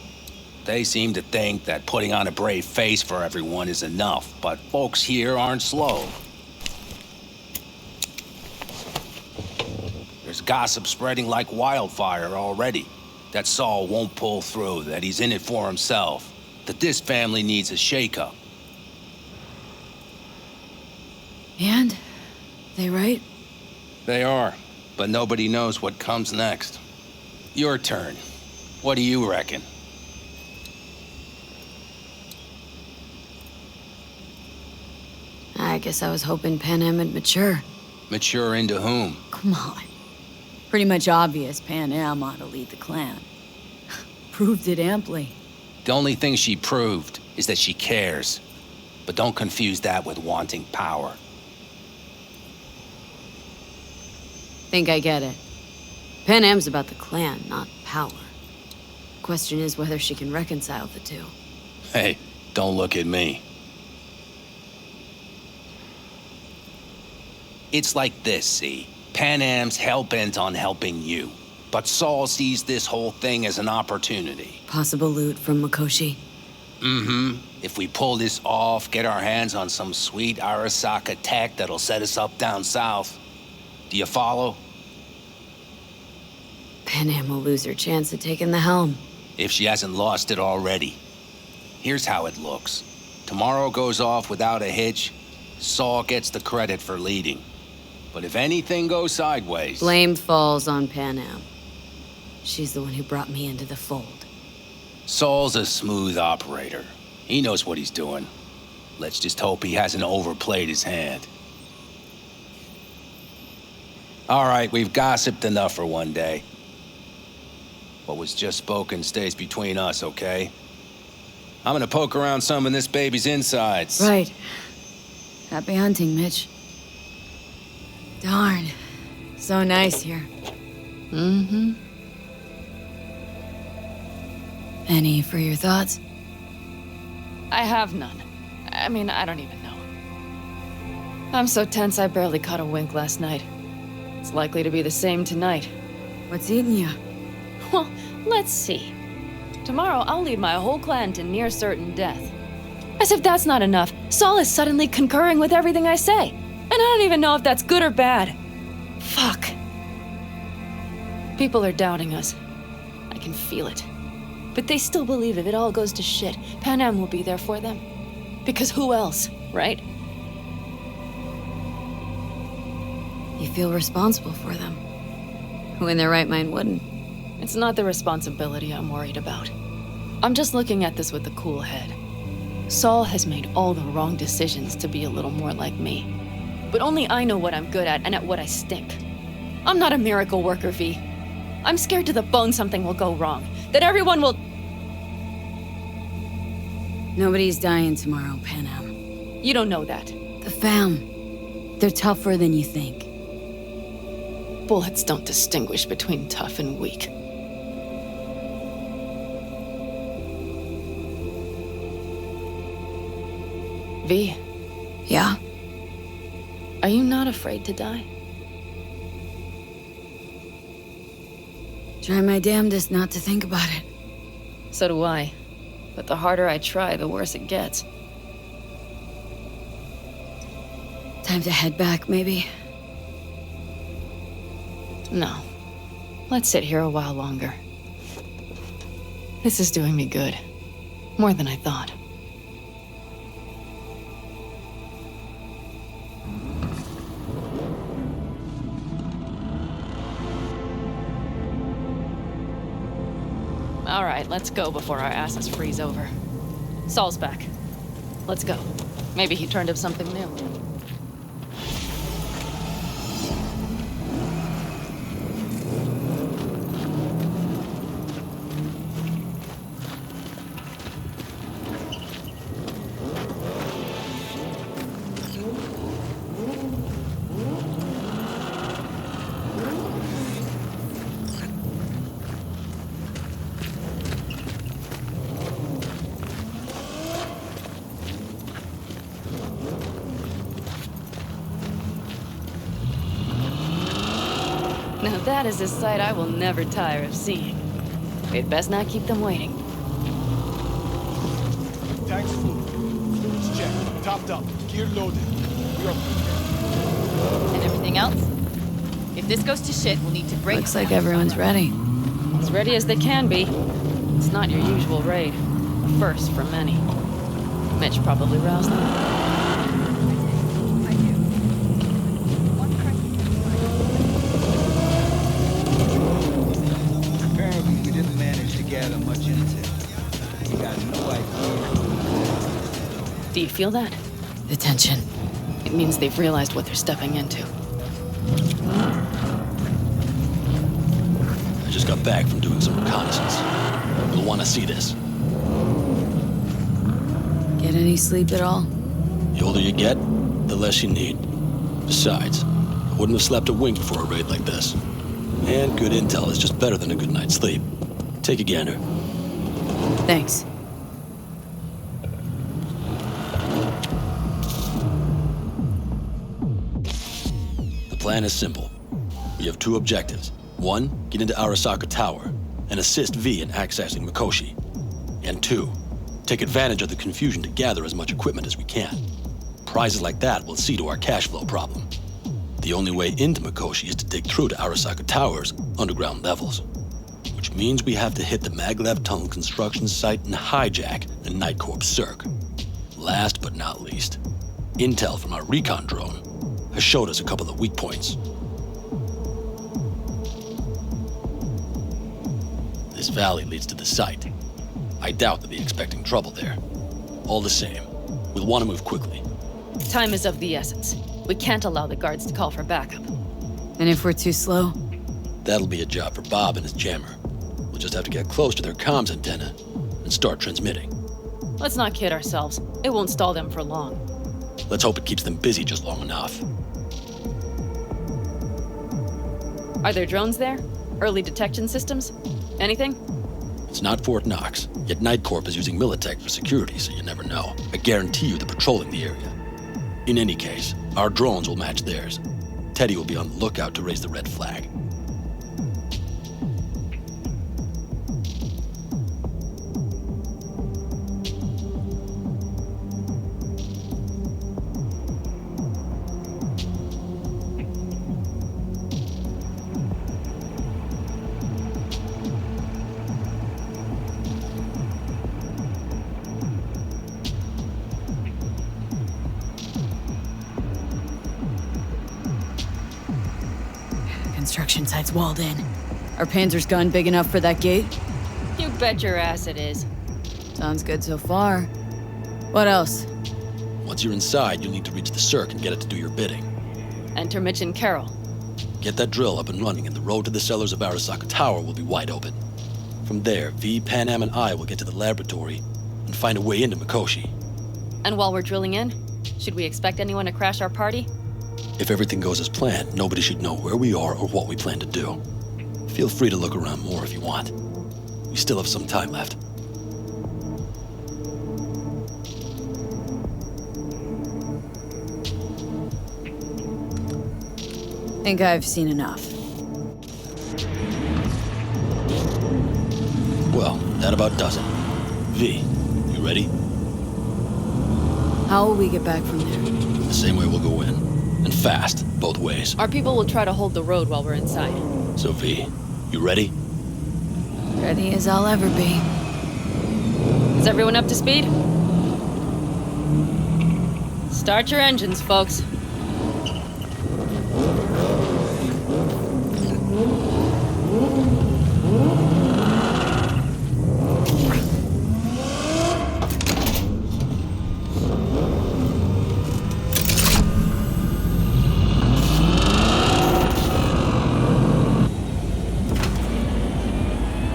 They seem to think that putting on a brave face for everyone is enough, but folks here aren't slow. There's gossip spreading like wildfire already. That Saul won't pull through, that he's in it for himself, that this family needs a shake-up. And? They right? They are, but nobody knows what comes next. Your turn. What do you reckon? I guess I was hoping Panam would mature. Mature into whom? Come on. Pretty much obvious Panam ought to lead the clan. Proved it amply. The only thing she proved is that she cares. But don't confuse that with wanting power. Think I get it. Panam's about the clan, not power. Question is whether she can reconcile the two. Hey, don't look at me. It's like this, see? Panam's hell-bent on helping you. But Saul sees this whole thing as an opportunity. Possible loot from Mikoshi. Mm-hmm. If we pull this off, get our hands on some sweet Arasaka tech that'll set us up down south. Do you follow? Panam will lose her chance at taking the helm. If she hasn't lost it already. Here's how it looks. Tomorrow goes off without a hitch. Saul gets the credit for leading. But if anything goes sideways... Blame falls on Panam. She's the one who brought me into the fold. Saul's a smooth operator. He knows what he's doing. Let's just hope he hasn't overplayed his hand. All right, we've gossiped enough for one day. What was just spoken stays between us, okay? I'm gonna poke around some of this baby's insides. Right. Happy hunting, Mitch. Darn. So nice here. Mm-hmm. Any for your thoughts? I have none. I mean, I don't even know. I'm so tense I barely caught a wink last night. It's likely to be the same tonight. What's eating you? Well, let's see. Tomorrow I'll lead my whole clan to near certain death. As if that's not enough, Saul is suddenly concurring with everything I say. And I don't even know if that's good or bad. Fuck. People are doubting us. I can feel it. But they still believe if it all goes to shit, Panam will be there for them. Because who else, right? You feel responsible for them. Who in their right mind wouldn't? It's not the responsibility I'm worried about. I'm just looking at this with a cool head. Saul has made all the wrong decisions to be a little more like me. But only I know what I'm good at and at what I stink. I'm not a miracle worker, V. I'm scared to the bone something will go wrong. That everyone will... Nobody's dying tomorrow, Panam. You don't know that. The fam. They're tougher than you think. Bullets don't distinguish between tough and weak. V. Yeah? Are you not afraid to die? Try my damnedest not to think about it. So do I. But the harder I try, the worse it gets. Time to head back, maybe? No. Let's sit here a while longer. This is doing me good. More than I thought. All right, let's go before our asses freeze over. Saul's back. Let's go. Maybe he turned up something new. Now that is a sight I will never tire of seeing. We'd best not keep them waiting. Tanks full. Fluids checked. Topped up. Gear loaded. We are And everything else? If this goes to shit, we'll need to break. Looks like everyone's ready. As ready as they can be. It's not your usual raid. A first for many. Mitch probably roused them. Do you feel that? The tension. It means they've realized what they're stepping into. I just got back from doing some reconnaissance. You'll want to see this. Get any sleep at all? The older you get, the less you need. Besides, I wouldn't have slept a wink before a raid like this. And good intel is just better than a good night's sleep. Take a gander. Thanks. The plan is simple. We have two objectives. One, get into Arasaka Tower and assist V in accessing Mikoshi. And two, take advantage of the confusion to gather as much equipment as we can. Prizes like that will see to our cash flow problem. The only way into Mikoshi is to dig through to Arasaka Tower's underground levels. Which means we have to hit the Maglev Tunnel construction site and hijack the Night Corps Cirque. Last but not least, intel from our recon drone has showed us a couple of weak points. This valley leads to the site. I doubt they'll be expecting trouble there. All the same, we'll want to move quickly. Time is of the essence. We can't allow the guards to call for backup. And if we're too slow? That'll be a job for Bob and his jammer. We'll just have to get close to their comms antenna and start transmitting. Let's not kid ourselves. It won't stall them for long. Let's hope it keeps them busy just long enough. Are there drones there? Early detection systems? Anything? It's not Fort Knox, yet Night Corp is using Militech for security, so you never know. I guarantee you they're patrolling the area. In any case, our drones will match theirs. Teddy will be on the lookout to raise the red flag. Construction site's walled in. Our Panzer's gun big enough for that gate? You bet your ass it is. Sounds good so far. What else? Once you're inside, you'll need to reach the Cirque and get it to do your bidding. Enter Mitch and Carol. Get that drill up and running, and the road to the cellars of Arasaka Tower will be wide open. From there, V, Panam, and I will get to the laboratory and and find a way into Mikoshi. And while we're drilling in, should we expect anyone to crash our party? If everything goes as planned, nobody should know where we are or what we plan to do. Feel free to look around more if you want. We still have some time left. Think I've seen enough. Well, that about does it. V, you ready? How will we get back from there? The same way we'll go in. And fast, both ways. Our people will try to hold the road while we're inside. So V, you ready? Ready as I'll ever be. Is everyone up to speed? Start your engines, folks.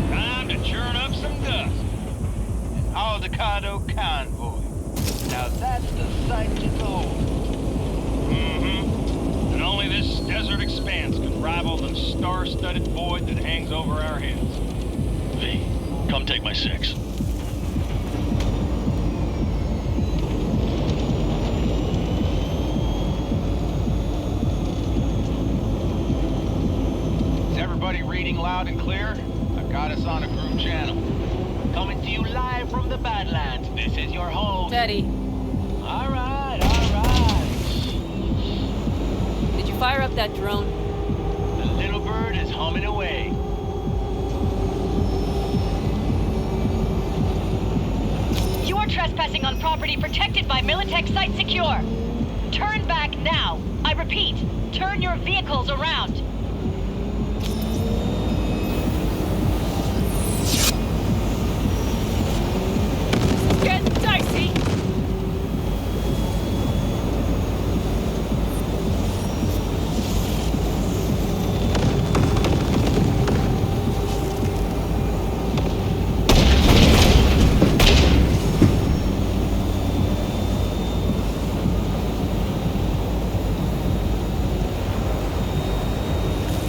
Time to churn up some dust. An Aldecado convoy. Now that's the sight to behold. Mm-hmm. And only this desert expanse can rival the star-studded void that hangs over our heads. V, come take my 6. Is everybody reading loud and clear? I've got us on a group channel. Coming to you live from the Badlands. This is your home. Teddy. All right, all right. Did you fire up that drone? The little bird is humming away. You are trespassing on property protected by Militech Site Secure. Turn back now. I repeat, turn your vehicles around. Get dicey!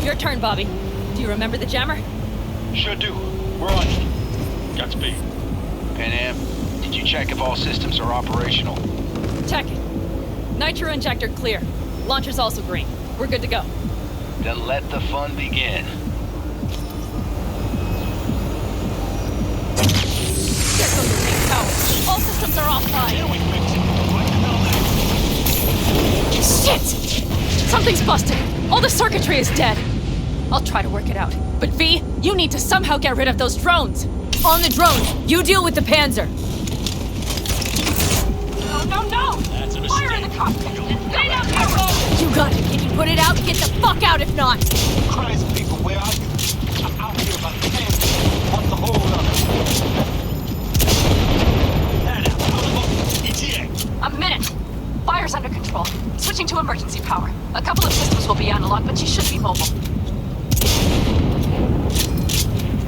Your turn, Bobby. Do you remember the jammer? Sure do. We're on it. Godspeed. Panam, did you check if all systems are operational? Check it. Nitro injector clear. Launcher's also green. We're good to go. Then let the fun begin. There goes the main tower. All systems are offline. Shit! Something's busted. All the circuitry is dead. I'll try to work it out. But V, you need to somehow get rid of those drones. On the drones, you deal with the Panzer. No! That's a Fire in the cockpit! Stay out here, Rogue! You got it. Can you put it out? Get the fuck out if not. Christ, people, where are you? I'm out here about the Panzer. What's the hold on it? A minute. Fire's under control. Switching to emergency power. A couple of systems will be analog, but she should be mobile.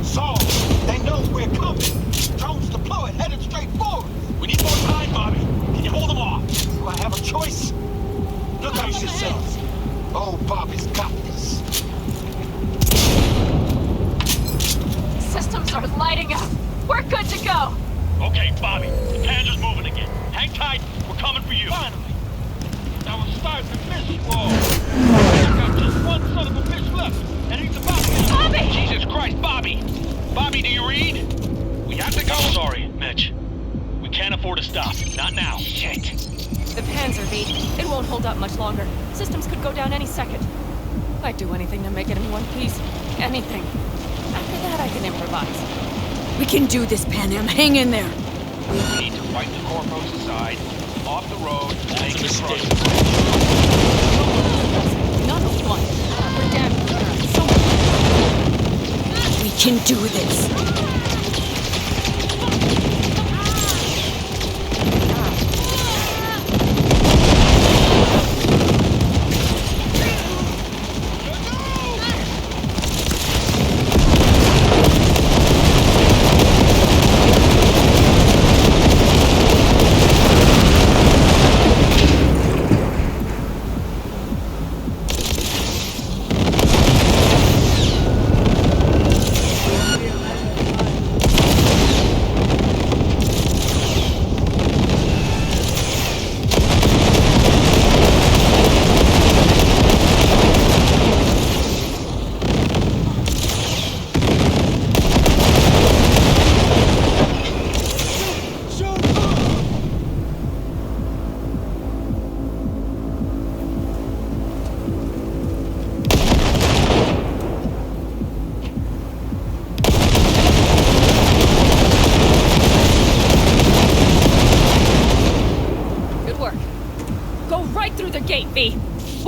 So, they know we're coming. Drones deployed, headed straight forward. We need more time, Bobby. Can you hold them off? Do I have a choice? Look out yourselves. Oh, Bobby's got this. Systems are lighting up. We're good to go. Okay, Bobby, the Panzer's moving again. Hang tight, we're coming for you. Finally. Now we're starting to miss you all. I've got just one son of a bitch left, and he's about to... Bobby! Jesus Christ, Bobby! Bobby, do you read? We have to go. Sorry, Mitch. We can't afford to stop. Not now. Shit. The Panzer, V. It won't hold up much longer. Systems could go down any second. I'd do anything to make it in one piece. Anything. After that, I can improvise. We can do this, Panam. Hang in there. We need to fight the Corpos aside, off the road, make it across. Not the one. We're damn sure. We can do this.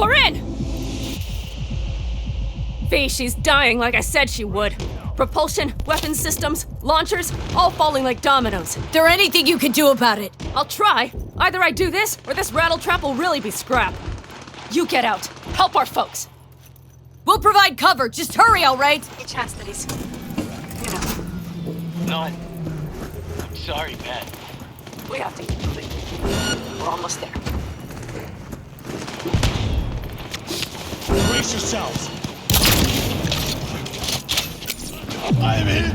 We're in! V, she's dying like I said she would. Propulsion, weapons systems, launchers, all falling like dominoes. There anything you can do about it? I'll try. Either I do this, or this rattletrap will really be scrap. You get out. Help our folks. We'll provide cover. Just hurry, all right? Any chance that he's... No. I'm sorry, Pat. We have to keep moving. We're almost there. Brace yourselves. I'm hit.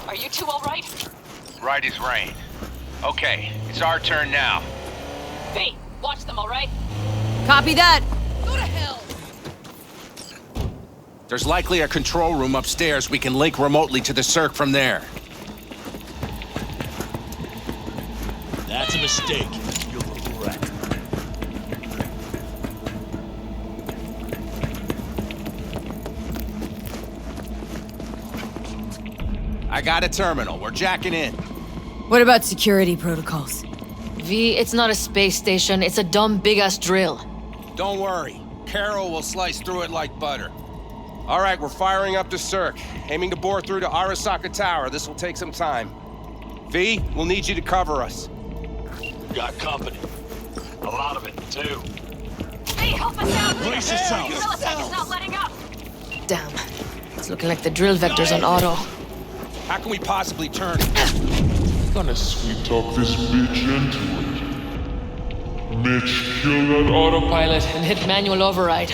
Are you two all right? Right as rain. Okay, it's our turn now. V, watch them, all right? Copy that. Go to hell! There's likely a control room upstairs. We can link remotely to the circ from there. That's a mistake, you little rat. I got a terminal. We're jacking in. What about security protocols? V, it's not a space station. It's a dumb big-ass drill. Don't worry. Carol will slice through it like butter. All right, we're firing up the circ. Aiming to bore through to Arasaka Tower. This will take some time. V, we'll need you to cover us. Got company. A lot of it, too. V, help us out! Brace yourself. Militech is not letting up! Damn. It's looking like the drill vector's on auto. How can we possibly turn it? Gonna sweet talk this bitch into it. Mitch, kill that autopilot And hit manual override.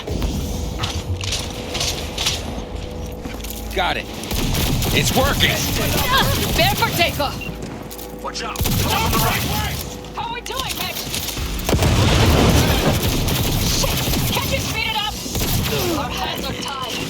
Got it. It's working. Bear for takeoff! Watch out! Come on the right! How are we doing, Mitch? Can't you speed it up? Our hands are tied.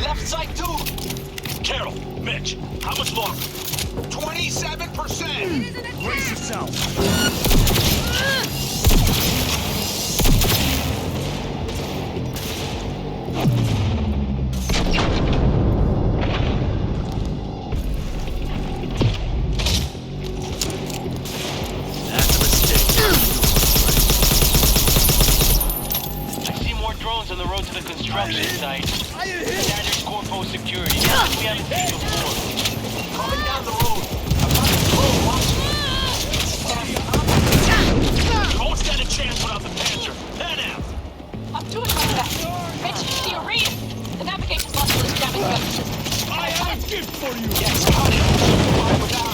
Left side too. Carol, Mitch, how much longer? 27%! Brace yourself. That's a mistake. I see more drones on the road to the construction site. Standard corpo security. We haven't seen before. Coming down the road. I've got the crew watching. You won't stand a chance without the Panzer. Panam! I'm doing my best. Mitch, do you read? The navigation module is jamming the weapon system. I have a gift for you! Yes, got it. We're down.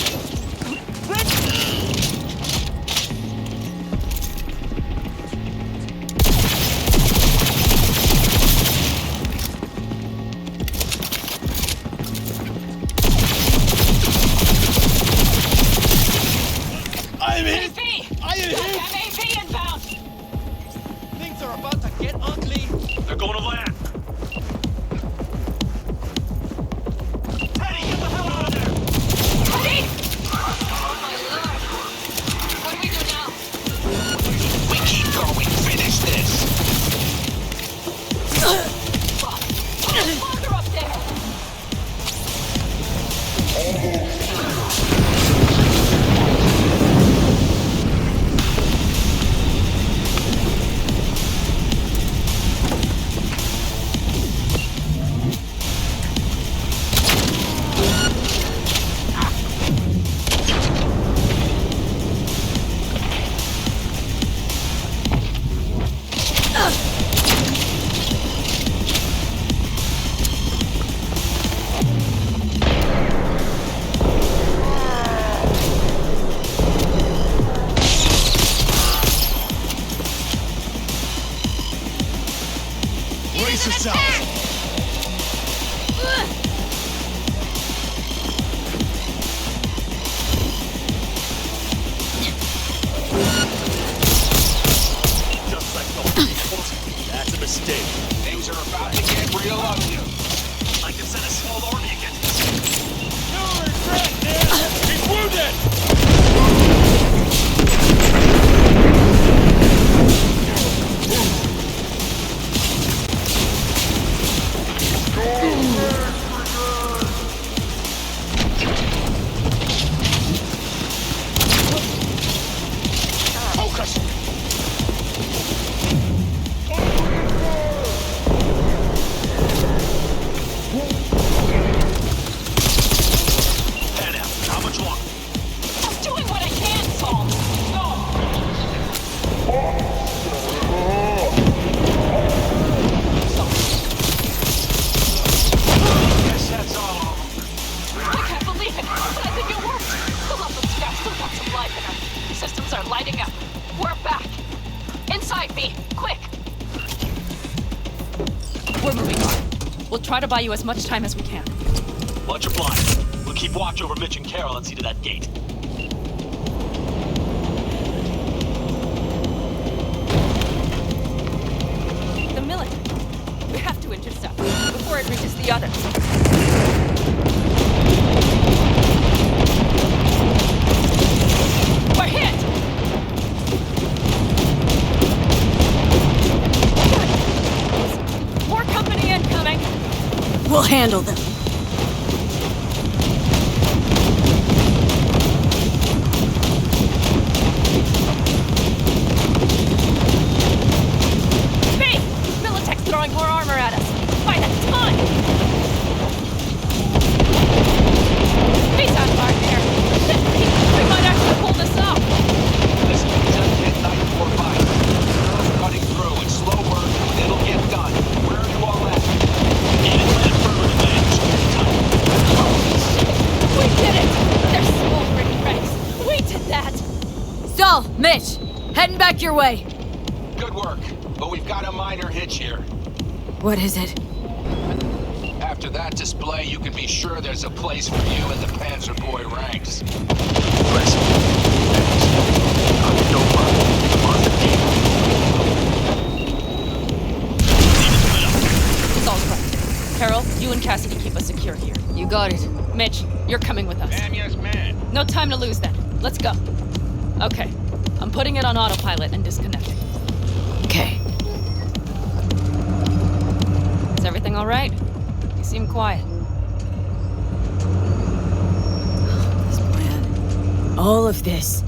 I'm hit! AV! I am hit! AV inbound! Things are about to get ugly. They're going to land. Teddy, get the hell out of there! try to buy you as much time as we can. Much obliged. We'll keep watch over Mitch and Carol and see to that gate. The military. We have to intercept before it reaches the others. We're hit! More company incoming! We'll handle them. Militech's throwing more armor at us! By the ton! He's on guard there! We might actually pull this off! Listen, just hit 945. Girls cutting through. It's slow work, but it'll get done. Where are you all at? We did it! They're smoldering wrecks! We did that! Saul, Mitch, heading back your way. Good work, but we've got a minor hitch here. What is it? After that display, you can be sure there's a place for you in the Panzer Boy ranks. Saul's right. Carol, you and Cassidy keep us secure here. You got it. Mitch, you're coming with us. Ma'am, yes, ma'am. No time to lose then. Let's go. Okay. I'm putting it on autopilot and disconnecting. Okay. Is everything all right? You seem quiet. This plan. All of this.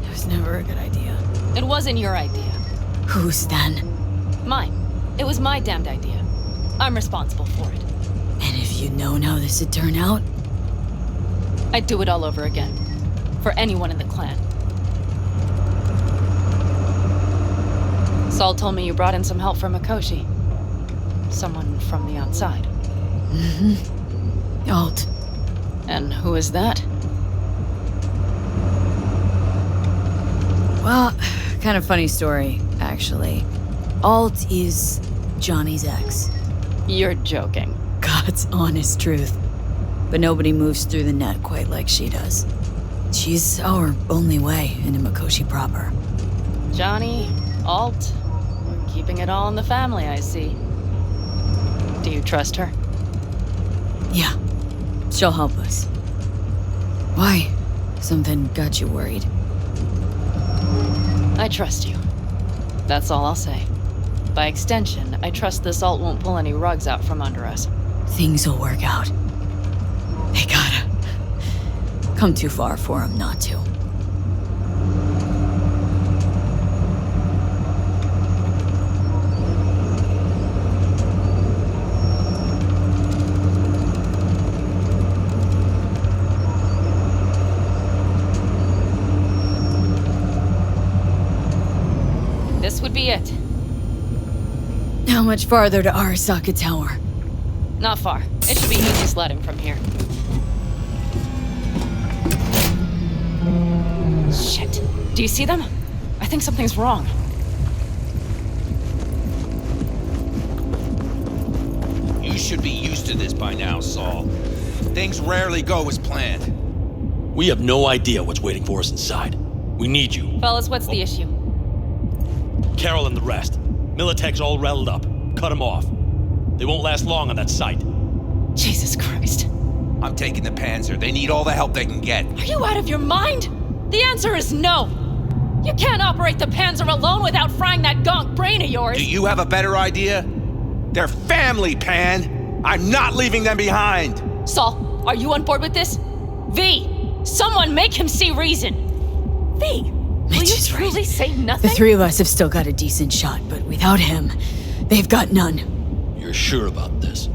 It was never a good idea. It wasn't your idea. Whose then? Mine. It was my damned idea. I'm responsible for it. And if you'd known how this would turn out? I'd do it all over again. For anyone in the clan. Saul told me you brought in some help from Mikoshi. Someone from the outside. Mm-hmm. Alt. And who is that? Well, kind of funny story, actually. Alt is Johnny's ex. You're joking. God's honest truth. But nobody moves through the net quite like she does. She's our only way into Mikoshi proper. Johnny, Alt, we're keeping it all in the family, I see. Do you trust her? Yeah, she'll help us. Why? Something got you worried? I trust you. That's all I'll say. By extension, I trust this Alt won't pull any rugs out from under us. Things will work out. They gotta. Come too far for him not to. This would be it. How much farther to Arasaka Tower? Not far. It should be easy sledding from here. Shit. Do you see them? I think something's wrong. You should be used to this by now, Saul. Things rarely go as planned. We have no idea what's waiting for us inside. We need you. Fellas, what's the issue? Carol and the rest. Militech's all riled up. Cut them off. They won't last long on that site. Jesus Christ. I'm taking the Panzer. They need all the help they can get. Are you out of your mind? The answer is no. You can't operate the Panzer alone without frying that gonk brain of yours. Do you have a better idea? They're family, Pan. I'm not leaving them behind. Saul, are you on board with this? V, someone make him see reason. V, will you truly say nothing? The three of us have still got a decent shot, but without him, they've got none. You're sure about this?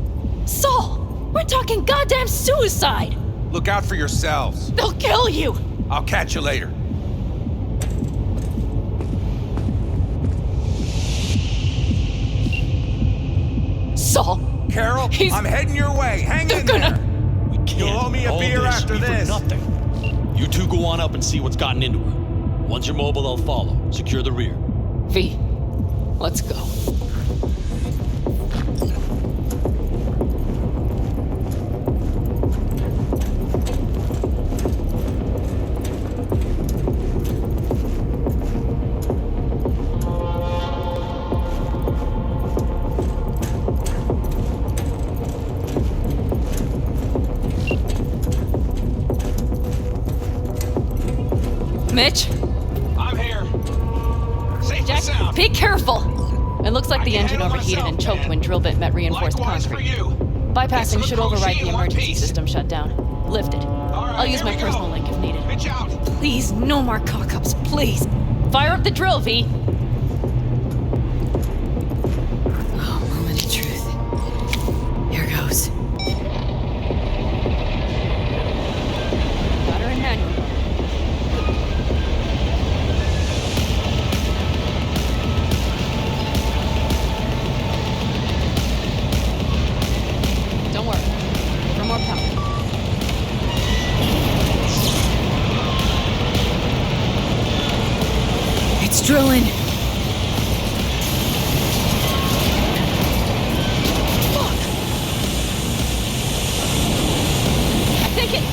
Saul, we're talking goddamn suicide. Look out for yourselves. They'll kill you. I'll catch you later. Saul. Carol, I'm heading your way. Hang in there. We can't. You'll owe me a All beer this after be for this. nothing. You two go on up and see what's gotten into her. Once you're mobile, I'll follow. Secure the rear. V, let's go. Mitch? I'm here. Safe Jack, and sound. be careful! It looks like the engine handle overheated and choked myself, when drill bit met reinforced Likewise concrete. for you. Bypassing Get to should override Mikoshi the in one emergency piece. system shutdown. Lift it. I'll use here my we go. personal link if needed. Pitch out. Please, no more cock-ups, please! Fire up the drill, V! Oh, moment of truth. Here goes. Got her in manual. Don't worry. For more power. It's drilling. I think it...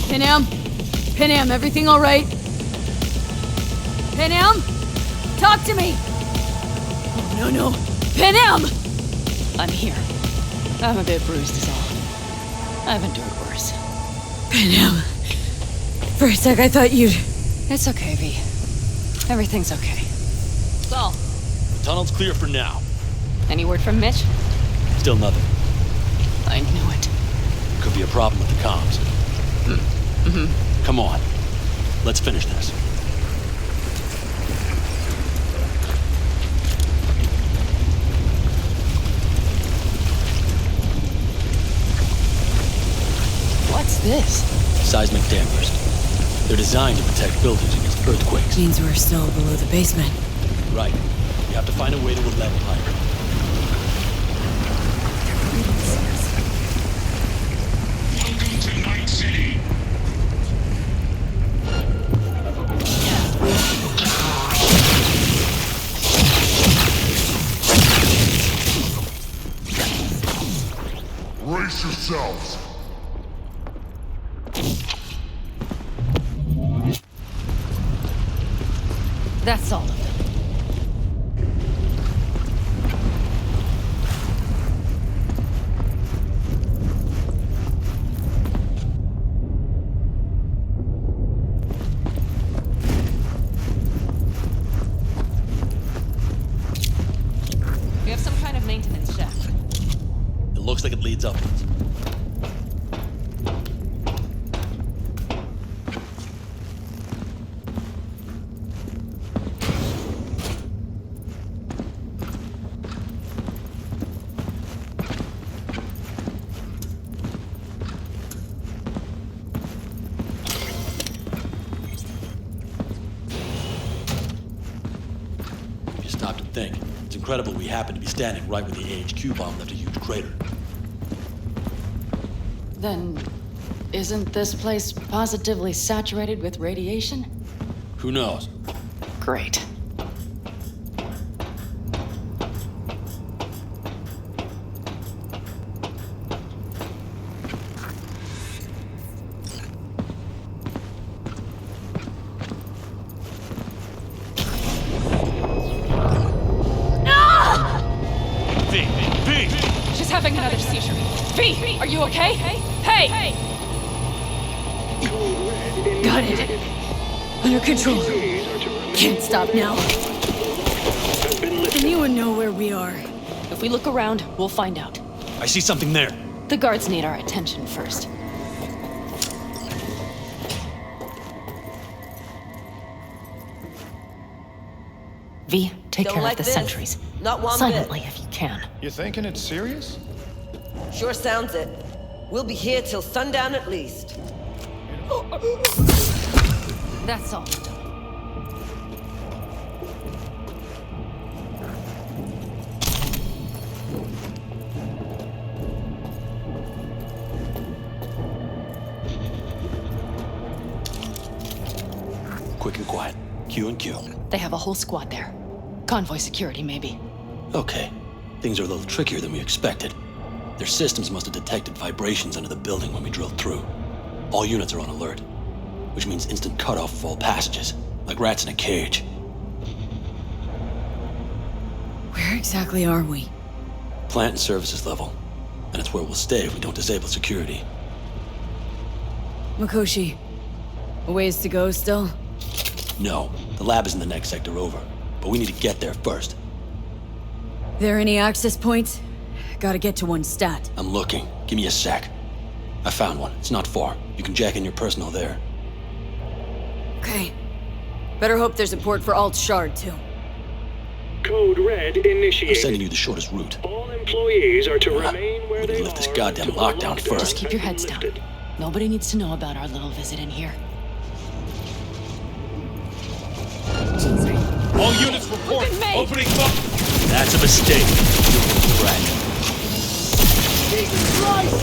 Panam? Panam, everything all right? Panam? Talk to me! Oh, no. Panam! I'm here. I'm a bit bruised is all. I've endured worse. Panam. For a sec, I thought you'd... It's okay, V. Everything's okay. Saul, The tunnel's clear for now. any word from Mitch? Still nothing. I knew it. Could be a problem with the comms. Come on. Let's finish this. What's this? Seismic dampers. They're designed to protect buildings against earthquakes. Means we're still below the basement. Right. We have to find a way to a level higher. Welcome to Night City. Brace yourselves. That's all of them. We have some kind of maintenance shaft. It looks like it leads upwards. If you stop to think, it's incredible we happen to be standing right where the AHQ bomb left a huge crater. Then, isn't this place positively saturated with radiation? Who knows? Great. V! She's having another seizure. V, are you okay? Hey! Got it. Under control. Can't stop now. Anyone know where we are? If we look around, we'll find out. I see something there. The guards need our attention first. V, take Don't care like of the this. sentries. Not one Silently, bit. if you can. You thinking it's serious? Sure sounds it. We'll be here till sundown at least. That's all. Quick and quiet. Q and Q. They have a whole squad there. Convoy security, maybe. Okay. Things are a little trickier than we expected. Their systems must have detected vibrations under the building when we drilled through. All units are on alert, which means instant cutoff of all passages, like rats in a cage. Where exactly are we? plant and services level. And it's where we'll stay if we don't disable security. Mikoshi, a ways to go still? No, the lab is in the next sector over. But we need to get there first. There any access points? Gotta get to one stat. I'm looking. Give me a sec. I found one. It's not far. You can jack in your personal there. Okay. Better hope there's a port for Alt Shard, too. Code Red initiated. I'm sending you the shortest route. All employees are to remain where they are. Lift this goddamn lockdown first. Just keep your heads down. Nobody needs to know about our little visit in here. All units report. Opening fire. That's a mistake. You're correct. Jesus Christ!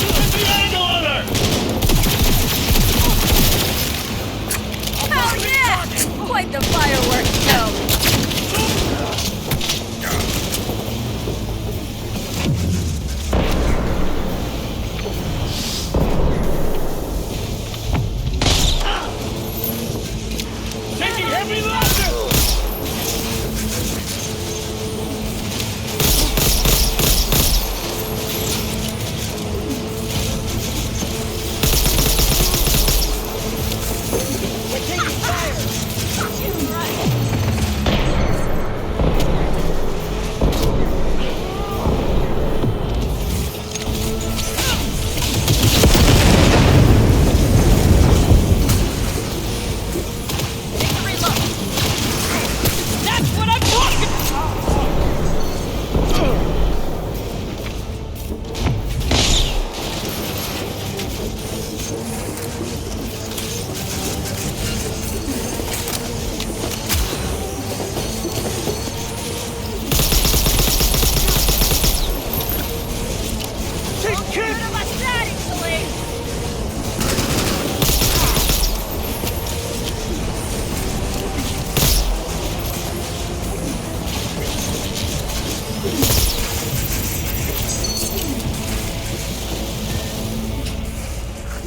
Get the angle on her! Hell yeah! Quite the fireworks show! Taking heavy losses!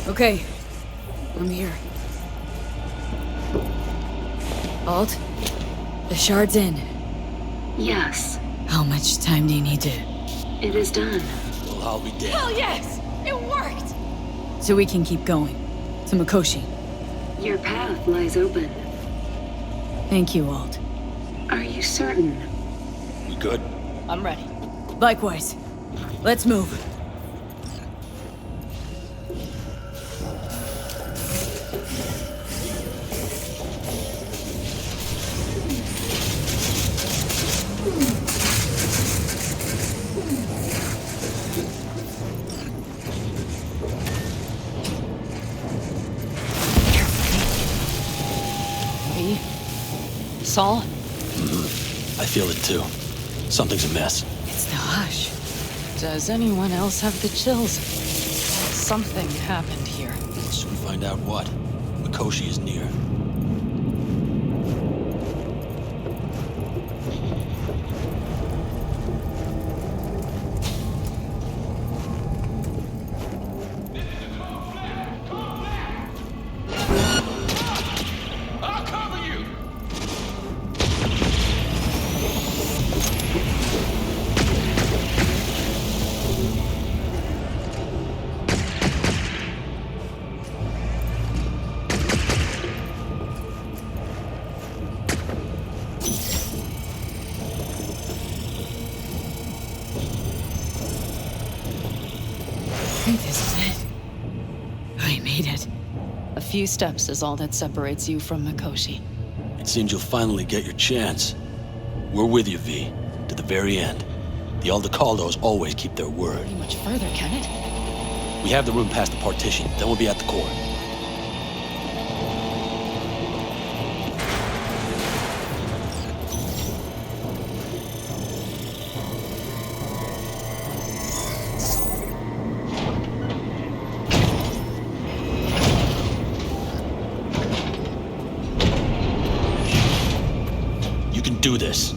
Okay, I'm here. Alt, the shard's in. Yes, How much time do you need to... it is done. Well, I'll be dead. Hell yes! It worked! So we can keep going. To Mikoshi. Your path lies open. Thank you, Alt. Are you certain? We good? I'm ready. Likewise. Let's move. Saul? I feel it too. Something's amiss. It's the hush. Does anyone else have the chills? Something happened here. We'll soon find out what. Mikoshi is near. I think this is it. I made it. A few steps is all that separates you from Mikoshi. It seems you'll finally get your chance. We're with you, V. To the very end. The Aldecados always keep their word. Pretty much further, can it? We have the room past the partition, then we'll be at the core. You can do this.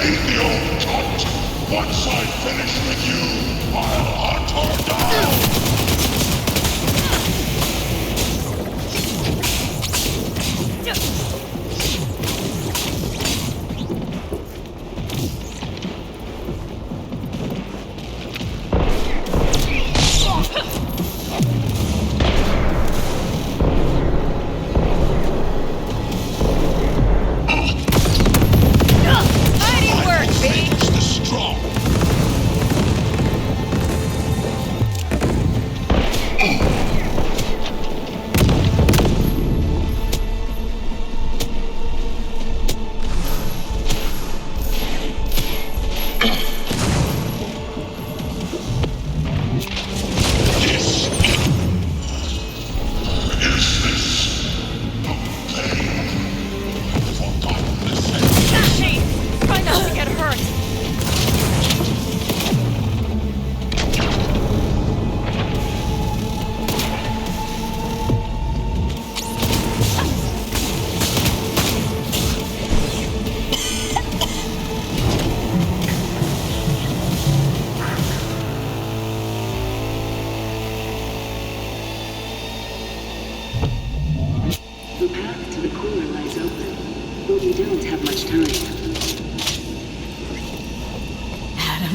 Leave the old cunt! Once I finish with you, I'll hunt her down!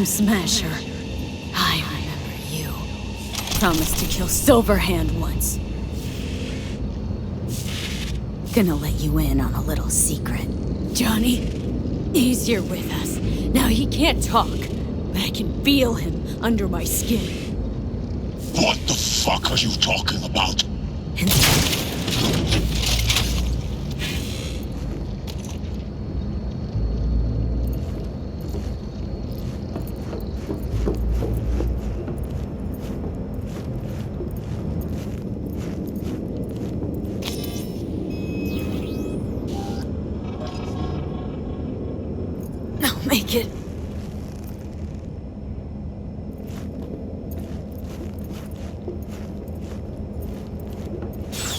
Smasher. I remember you. Promised to kill Silverhand once. Gonna let you in on a little secret. Johnny, he's here with us. Now he can't talk, but I can feel him under my skin. What the fuck are you talking about? Make it.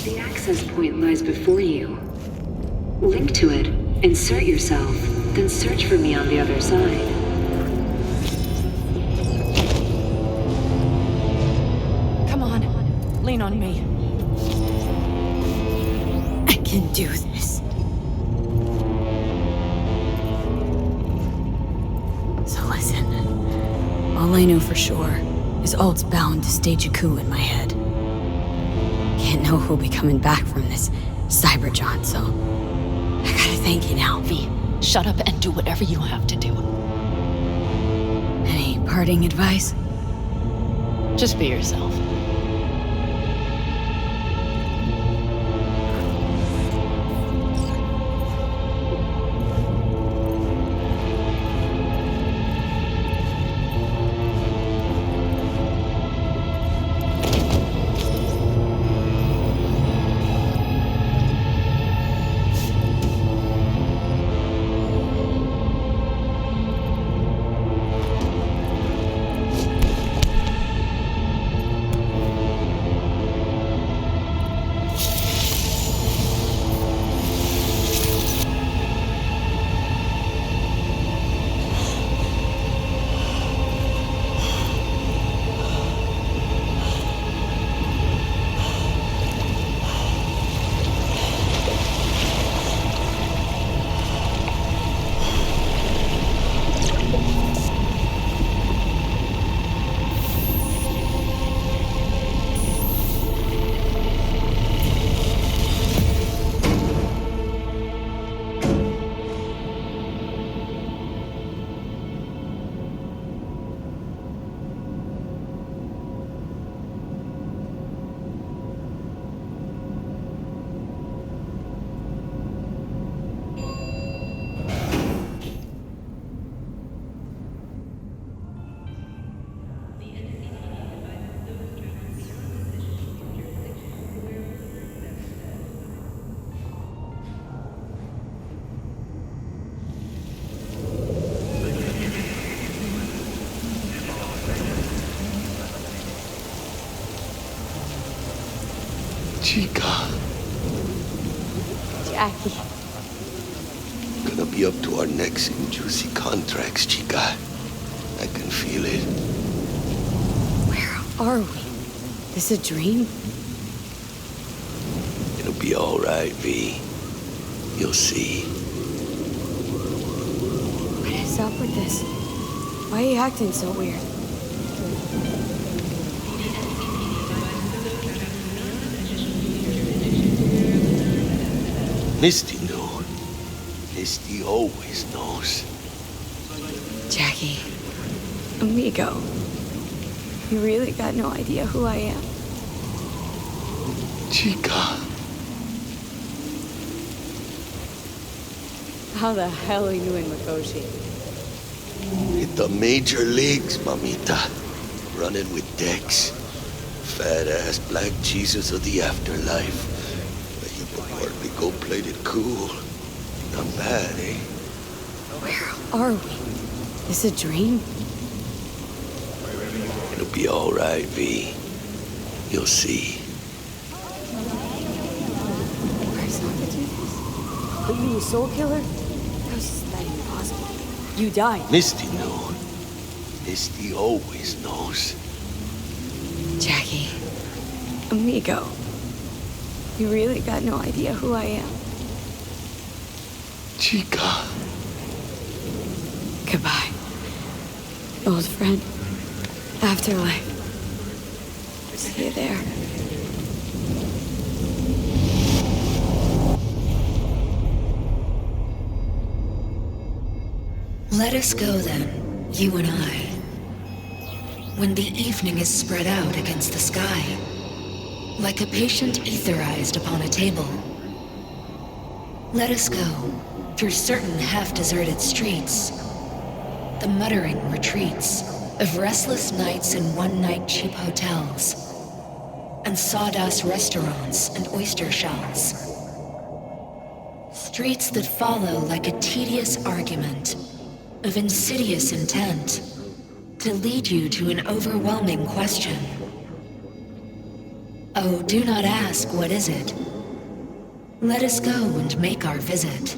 The access point lies before you. Link to it, insert yourself, then search for me on the other side. Come on, lean on me. I can do this. All I know for sure is Alt's bound to stage a coup in my head. Can't know who'll be coming back from this cyberjaunt, so I gotta thank you now. V, shut up and do whatever you have to do. Any parting advice? Just be yourself. Chica. Jackie. Gonna be up to our necks in juicy contracts, chica. I can feel it. Where are we? This a dream? It'll be all right, V. You'll see. What is up with this? Why are you acting so weird? Misty knew. Misty always knows. Jackie. Amigo. You really got no idea who I am? Chica. How the hell are you in Mikoshi? Hit the major leagues, mamita. Running with Dex. Fat-ass black Jesus of the afterlife. A heap of partly gold-plated cool. Not bad, eh? Where are we? Is it a dream? It'll be all right, V. You'll see. But you a soul killer? How is that even possible? You died. Misty knew. Misty always knows. Jackie. Amigo. You really got no idea who I am? Chica. Goodbye. Old friend. Afterlife. See you there. Let us go then, you and I. When the evening is spread out against the sky, like a patient etherized upon a table. Let us go through certain half-deserted streets, the muttering retreats of restless nights in one-night cheap hotels, and sawdust restaurants and oyster shells. Streets that follow like a tedious argument of insidious intent to lead you to an overwhelming question. Oh, do not ask, what is it? Let us go and make our visit.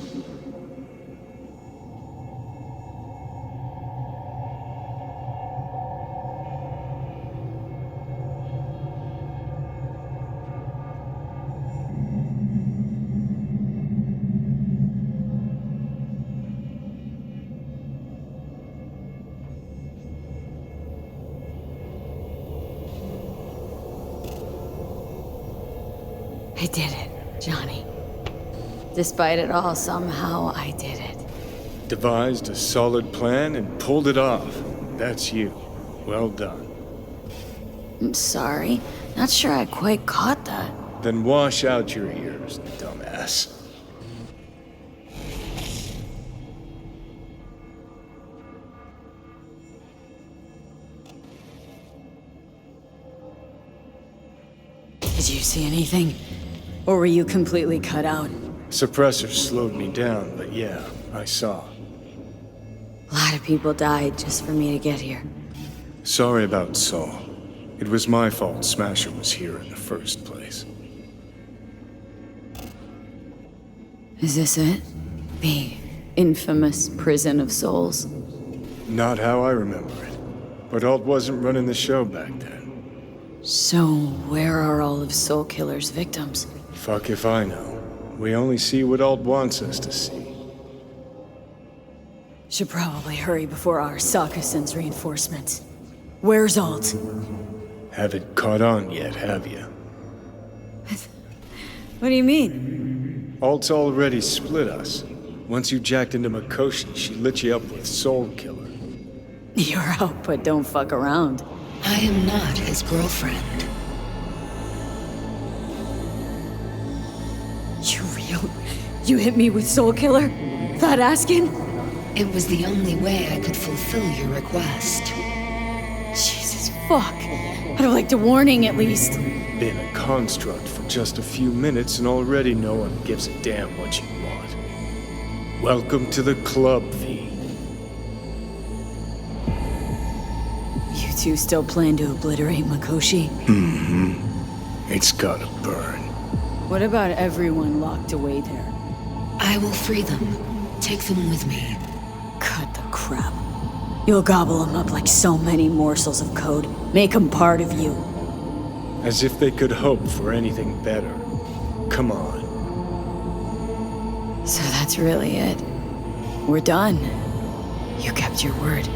I did it, Johnny. Despite it all, somehow I did it. Devised a solid plan and pulled it off. That's you. Well done. I'm sorry. Not sure I quite caught that. Then wash out your ears, dumbass. Did you see anything? Or were you completely cut out? Suppressor slowed me down, but yeah, I saw. A lot of people died just for me to get here. Sorry about Saul. It was my fault Smasher was here in the first place. Is this it? The infamous prison of souls? Not how I remember it. But Alt wasn't running the show back then. So, where are all of Soul Killer's victims? Fuck if I know. We only see what Alt wants us to see. Should probably hurry before Arasaka sends reinforcements. Where's Alt? Haven't caught on yet, have you? What do you mean? Alt's already split us. Once you jacked into Mikoshi, she lit you up with Soul Killer. You're out, but don't fuck around. I am not his girlfriend. You real? You hit me with Soul Killer? Without asking? It was the only way I could fulfill your request. Jesus, fuck. I'd have liked a warning at least. Been a construct for just a few minutes and already no one gives a damn what you want. Welcome to the club, V. You two still plan to obliterate Mikoshi? Mm-hmm. It's gotta burn. What about everyone locked away there? I will free them, take them with me. Cut the crap. You'll gobble them up like so many morsels of code. Make them part of you. As if they could hope for anything better. Come on. So that's really it. We're done. You kept your word.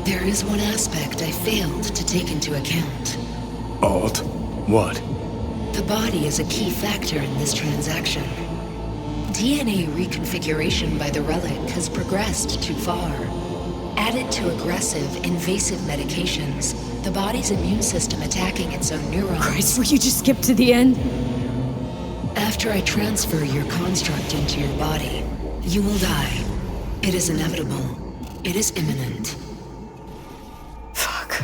There is one aspect I failed to take into account. Alt? What? The body is a key factor in this transaction. DNA reconfiguration by the relic has progressed too far. Added to aggressive, invasive medications, the body's immune system attacking its own neurons. Christ, will you just skip to the end? After I transfer your construct into your body, you will die. It is inevitable. It is imminent. Fuck.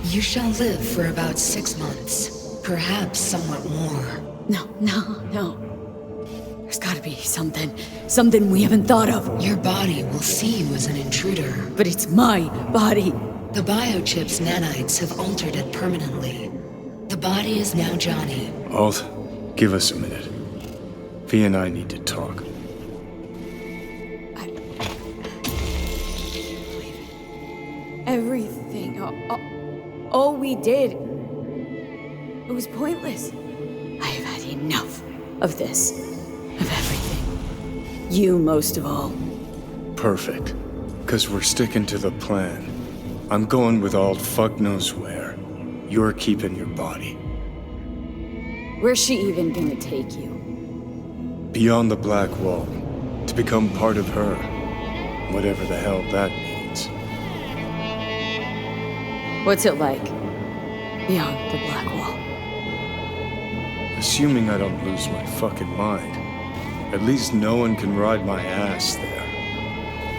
You shall live for about 6 months, perhaps somewhat more. No. There's gotta be something we haven't thought of. Your body will see you as an intruder. But it's my body. The biochip's nanites have altered it permanently. The body is now Johnny. Alt, give us a minute. V and I need to talk. Everything. All we did. It was pointless. I have had enough of this. Of everything. You most of all. Perfect. 'Cause we're sticking to the plan. I'm going with Alt fuck knows where. You're keeping your body. Where's she even gonna take you? Beyond the Black Wall. To become part of her. Whatever the hell that means. What's it like? Beyond the Black Wall. Assuming I don't lose my fucking mind. At least no one can ride my ass there.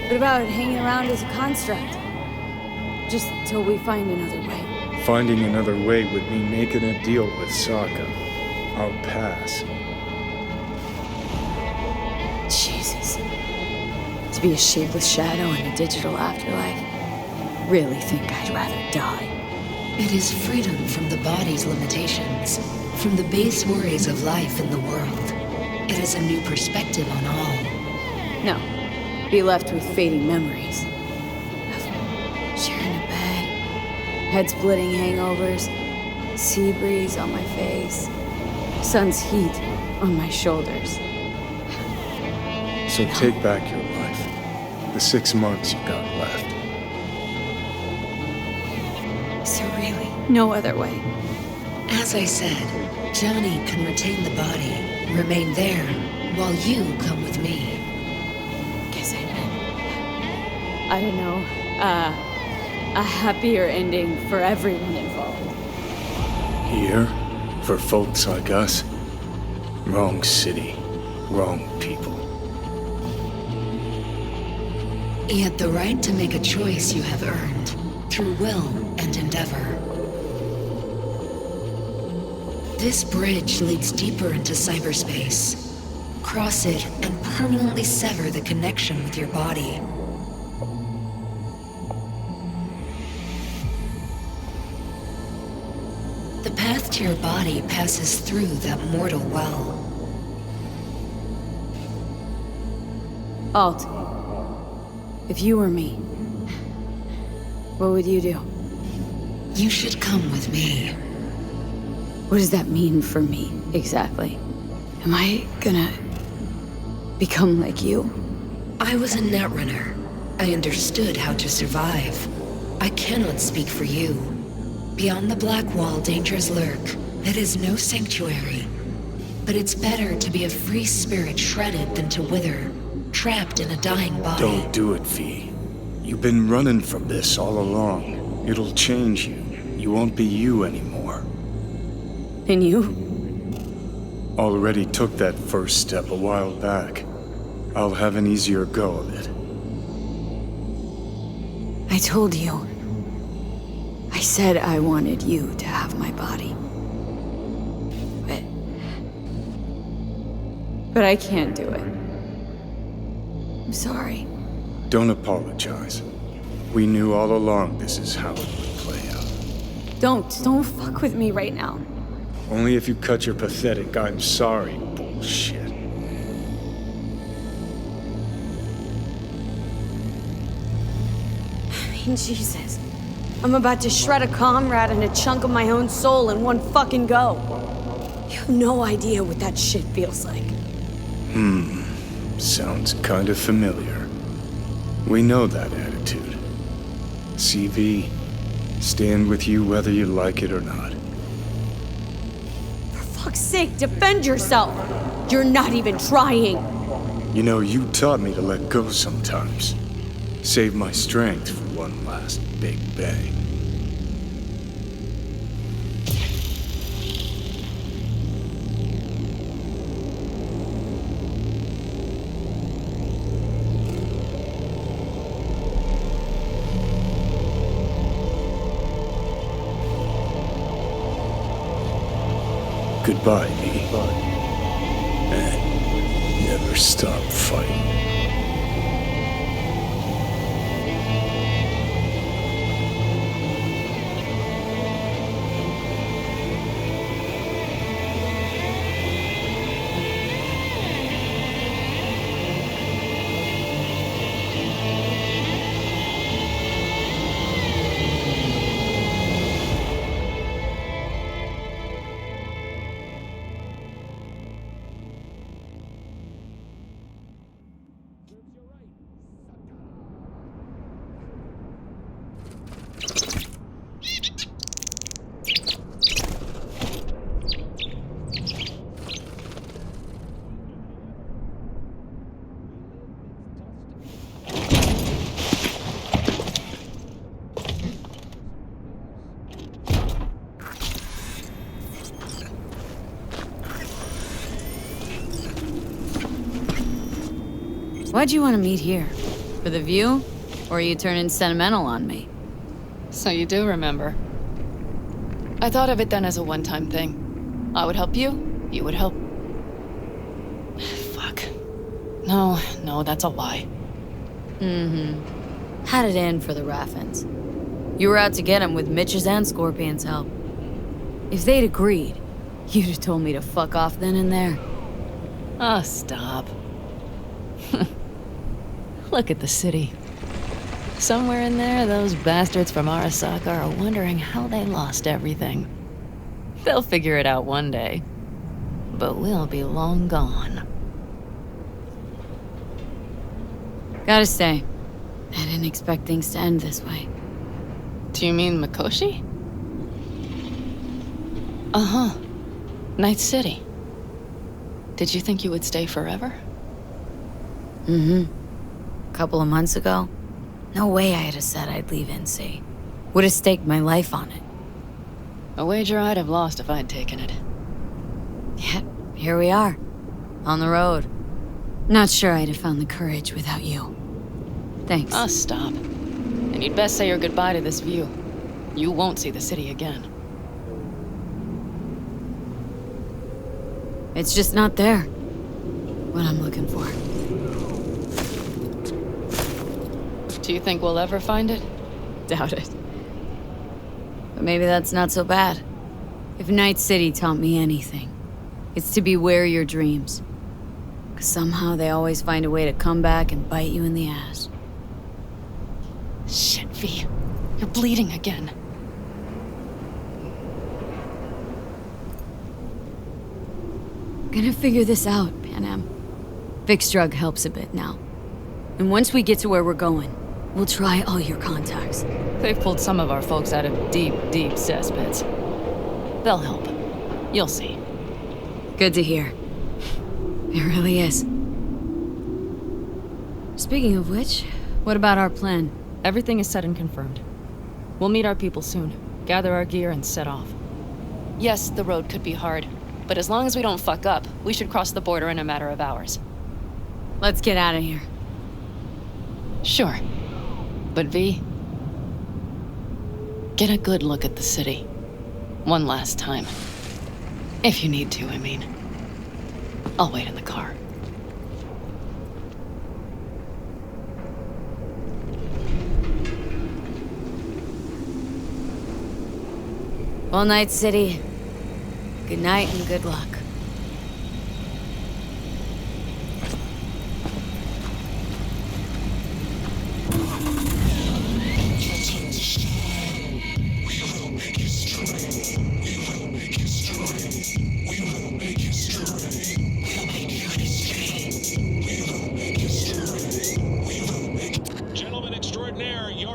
What about hanging around as a construct? Just till we find another way. Finding another way would mean making a deal with Sokka. I'll pass. Jesus. To be a shapeless shadow in a digital afterlife. Really think I'd rather die. It is freedom from the body's limitations, from the base worries of life in the world. It is a new perspective on all. No. Be left with fading memories. Of sharing a bed, head-splitting hangovers, sea breeze on my face, sun's heat on my shoulders. So take back your life. The 6 months you got left. So really, no other way. As I said, Johnny can retain the body, remain there, while you come with me. Guess I meant, I don't know, a happier ending for everyone involved. Here? For folks like us? Wrong city. Wrong people. Yet the right to make a choice you have earned, through will and endeavor. This bridge leads deeper into cyberspace. Cross it and permanently sever the connection with your body. The path to your body passes through that mortal well. Alt, if you were me, what would you do? You should come with me. What does that mean for me, exactly? Am I gonna become like you? I was a netrunner. I understood how to survive. I cannot speak for you. Beyond the Black Wall, dangers lurk. It is no sanctuary. But it's better to be a free spirit shredded than to wither, trapped in a dying body. Don't do it, V. You've been running from this all along. It'll change you. You won't be you anymore. And you? Already took that first step a while back. I'll have an easier go of it. I told you. I said I wanted you to have my body. But I can't do it. I'm sorry. Don't apologize. We knew all along this is how it would play out. Don't fuck with me right now. Only if you cut your pathetic "I'm sorry" bullshit. Fucking Jesus. I'm about to shred a comrade and a chunk of my own soul in one fucking go. You have no idea what that shit feels like. Sounds kind of familiar. We know that attitude. CV, stand with you whether you like it or not. For fuck's sake, defend yourself! You're not even trying! You know, you taught me to let go sometimes. Save my strength for one last big bang. Goodbye, V. And never stop fighting. Why'd you want to meet here? For the view? Or are you turning sentimental on me? So you do remember. I thought of it then as a one-time thing. I would help you, you would help... Fuck. No, that's a lie. Had it in for the Raffins. You were out to get him with Mitch's and Scorpion's help. If they'd agreed, you'd have told me to fuck off then and there. Oh, stop. Look at the city. Somewhere in there, those bastards from Arasaka are wondering how they lost everything. They'll figure it out one day. But we'll be long gone. Gotta say, I didn't expect things to end this way. Do you mean Mikoshi? Uh-huh. Night City. Did you think you would stay forever? A couple of months ago, no way I'd have said I'd leave NC. Would have staked my life on it. A wager I'd have lost if I'd taken it. Yet, here we are. On the road. Not sure I'd have found the courage without you. Thanks. Ah, stop. And you'd best say your goodbye to this view. You won't see the city again. It's just not there. What I'm looking for. Do you think we'll ever find it? Doubt it. But maybe that's not so bad. If Night City taught me anything, it's to beware your dreams. 'Cause somehow they always find a way to come back and bite you in the ass. Shit, V. You're bleeding again. Gonna figure this out, Panam. Vic's drug helps a bit now. And once we get to where we're going, we'll try all your contacts. They've pulled some of our folks out of deep, deep cesspits. They'll help. You'll see. Good to hear. It really is. Speaking of which, what about our plan? Everything is set and confirmed. We'll meet our people soon, gather our gear, and set off. Yes, the road could be hard, but as long as we don't fuck up, we should cross the border in a matter of hours. Let's get out of here. Sure. But V, get a good look at the city. One last time. If you need to, I mean. I'll wait in the car. Well, Night City. Good night and good luck.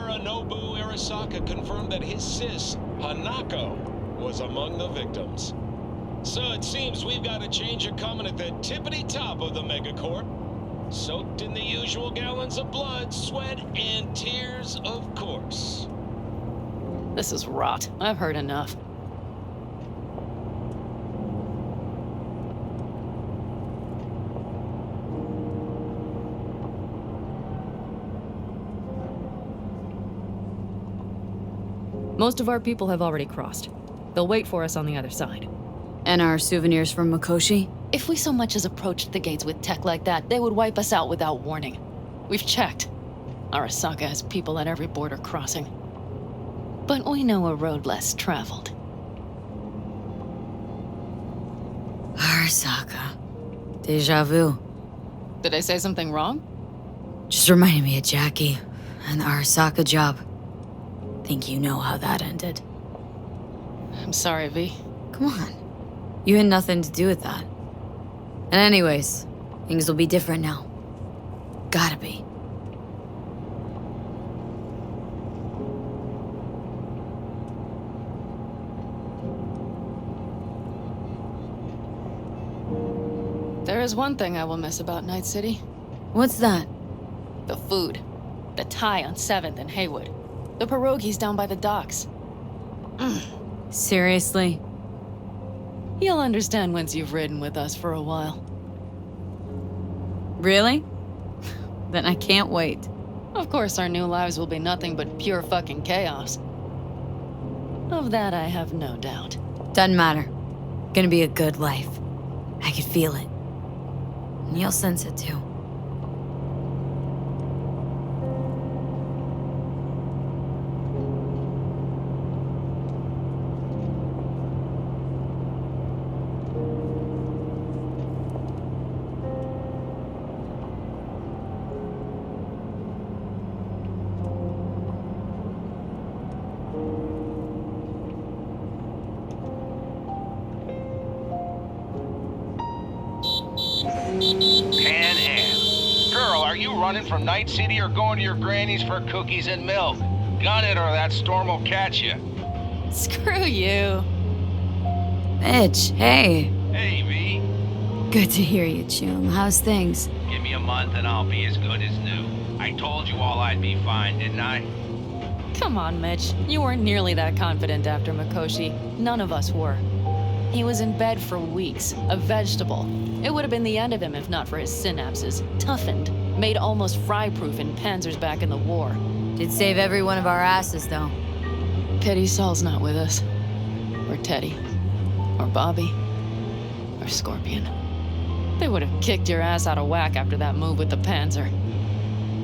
Yorinobu Arasaka confirmed that his sis, Hanako, was among the victims. So it seems we've got a change of coming at the tippity top of the megacorp. Soaked in the usual gallons of blood, sweat, and tears, of course. This is rot. I've heard enough. Most of our people have already crossed. They'll wait for us on the other side. And our souvenirs from Mikoshi? If we so much as approached the gates with tech like that, they would wipe us out without warning. We've checked. Arasaka has people at every border crossing. But we know a road less traveled. Arasaka. Deja vu. Did I say something wrong? Just reminded me of Jackie and the Arasaka job. Think you know how that ended. I'm sorry, V. Come on. You had nothing to do with that. And anyways, things will be different now. Gotta be. There is one thing I will miss about Night City. What's that? The food. The Thai on 7th and Haywood. The pierogies down by the docks. Seriously? You'll understand once you've ridden with us for a while. Really? Then I can't wait. Of course, our new lives will be nothing but pure fucking chaos. Of that, I have no doubt. Doesn't matter. Gonna be a good life. I can feel it. And you'll sense it too. Panam. Girl, are you running from Night City or going to your granny's for cookies and milk? Gun it or that storm will catch you. Screw you. Mitch, hey. Hey, V. Good to hear you, Chum. How's things? Give me a month and I'll be as good as new. I told you all I'd be fine, didn't I? Come on, Mitch. You weren't nearly that confident after Mikoshi. None of us were. He was in bed for weeks, a vegetable. It would have been the end of him if not for his synapses. Toughened, made almost fry-proof in panzers back in the war. Did save every one of our asses, though. Pity Saul's not with us. Or Teddy. Or Bobby. Or Scorpion. They would have kicked your ass out of whack after that move with the panzer.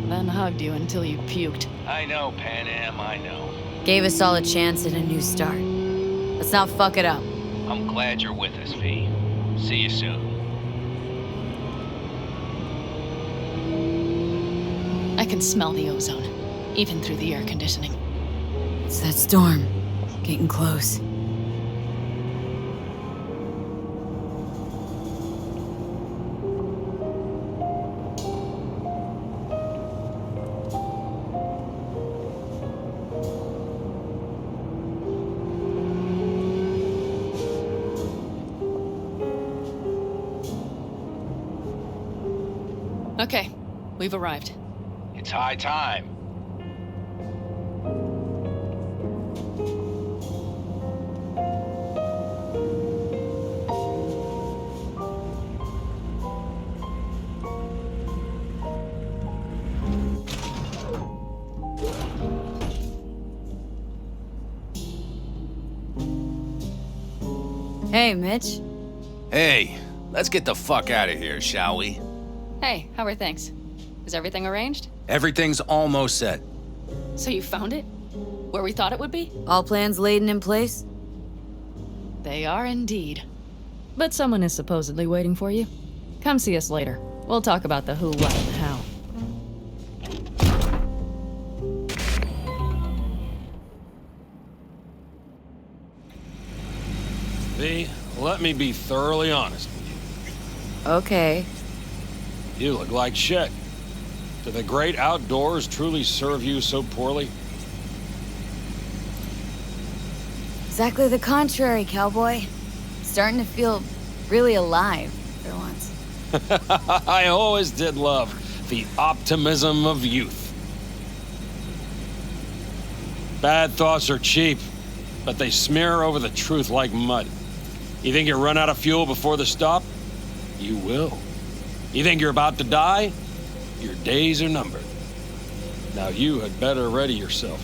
Then hugged you until you puked. I know, Panam, I know. Gave us all a chance at a new start. Let's not fuck it up. I'm glad you're with us, V. See you soon. I can smell the ozone, even through the air conditioning. It's that storm. Getting close. Okay, we've arrived. It's high time. Hey, Mitch. Hey, let's get the fuck out of here, shall we? Hey, how are things? Is everything arranged? Everything's almost set. So you found it? Where we thought it would be? All plans laid and in place? They are indeed. But someone is supposedly waiting for you. Come see us later. We'll talk about the who, what, and how. V, let me be thoroughly honest with you. Okay. You look like shit. Do the great outdoors truly serve you so poorly? Exactly the contrary, cowboy. Starting to feel really alive for once. I always did love the optimism of youth. Bad thoughts are cheap, but they smear over the truth like mud. You think you run out of fuel before the stop? You will. You think you're about to die? Your days are numbered. Now you had better ready yourself.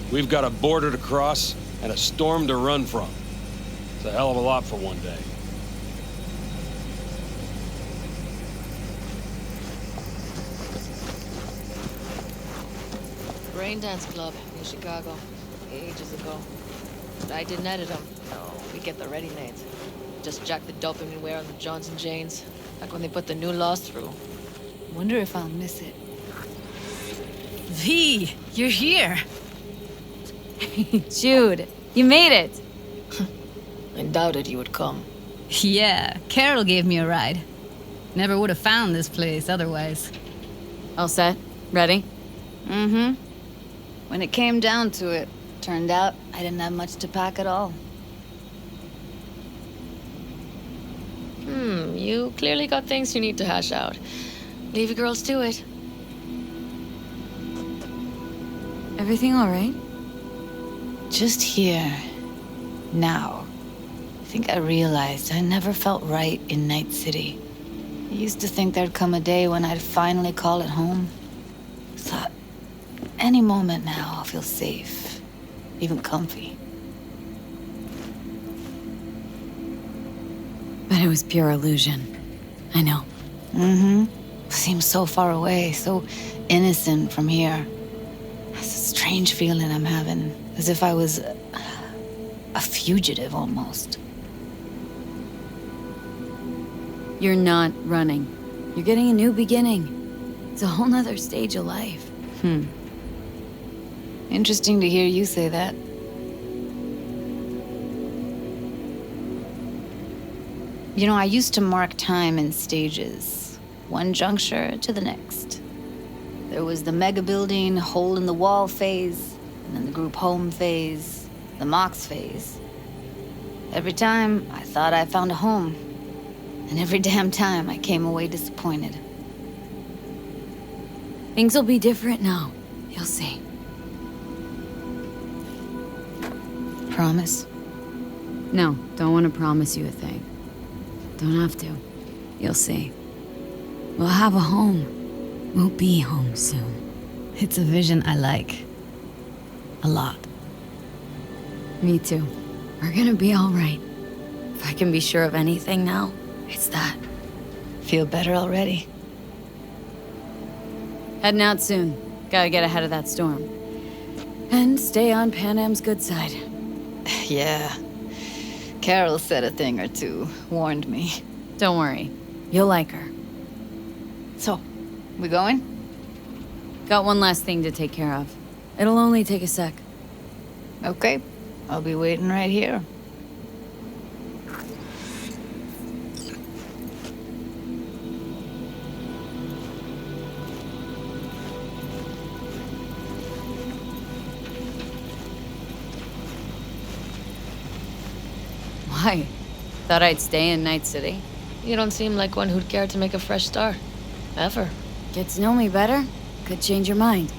We've got a border to cross and a storm to run from. It's a hell of a lot for one day. Braindance Club in Chicago, ages ago. But I didn't edit them. No, we get the ready-mades. Just jack the dopamine wear on the Johnson Janes, like when they put the new laws through. Wonder if I'll miss it. V, you're here. Jude, you made it. I doubted you would come. Yeah, Carol gave me a ride. Never would have found this place otherwise. All set? Ready? Mm-hmm. When it came down to it, turned out I didn't have much to pack at all. You clearly got things you need to hash out. Leave you girls to it. Everything all right? Just here, now, I think I realized I never felt right in Night City. I used to think there'd come a day when I'd finally call it home. Thought, any moment now I'll feel safe, even comfy. But it was pure illusion. I know. Mm-hmm. Seems so far away, so innocent from here. It's a strange feeling I'm having, as if I was a fugitive almost. You're not running. You're getting a new beginning. It's a whole nother stage of life. Interesting to hear you say that. You know, I used to mark time in stages, one juncture to the next. There was the mega building, hole in the wall phase, and then the group home phase, the Mox phase. Every time, I thought I found a home. And every damn time, I came away disappointed. Things will be different now. You'll see. Promise? No, don't want to promise you a thing. Don't have to. You'll see. We'll have a home. We'll be home soon. It's a vision I like. A lot. Me too. We're gonna be all right. If I can be sure of anything now, it's that. Feel better already? Heading out soon. Gotta get ahead of that storm. And stay on Panam's good side. Yeah. Carol said a thing or two, warned me. Don't worry. You'll like her. So, we going? Got one last thing to take care of. It'll only take a sec. Okay. I'll be waiting right here. Why? Thought I'd stay in Night City? You don't seem like one who'd care to make a fresh start. Ever. Get to know me better? Could change your mind.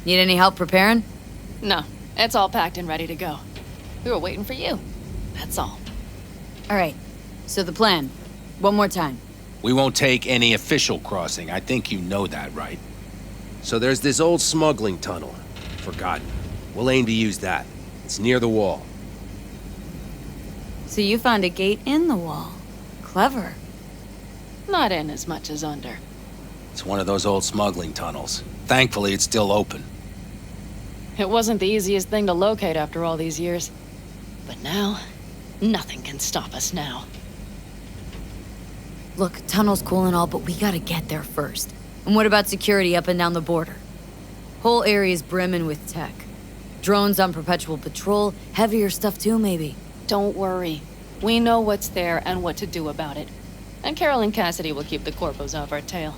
Need any help preparing? No, it's all packed and ready to go. We were waiting for you. That's all. All right. So the plan. One more time. We won't take any official crossing. I think you know that, right? So there's this old smuggling tunnel. Forgotten. We'll aim to use that. It's near the wall. So you found a gate in the wall. Clever. Not in as much as under. It's one of those old smuggling tunnels. Thankfully, it's still open. It wasn't the easiest thing to locate after all these years. But now, nothing can stop us now. Look, tunnel's cool and all, but we gotta get there first. And what about security up and down the border? Whole area's brimming with tech. Drones on perpetual patrol, heavier stuff too, maybe. Don't worry. We know what's there and what to do about it. And Carol and Cassidy will keep the corpos off our tail.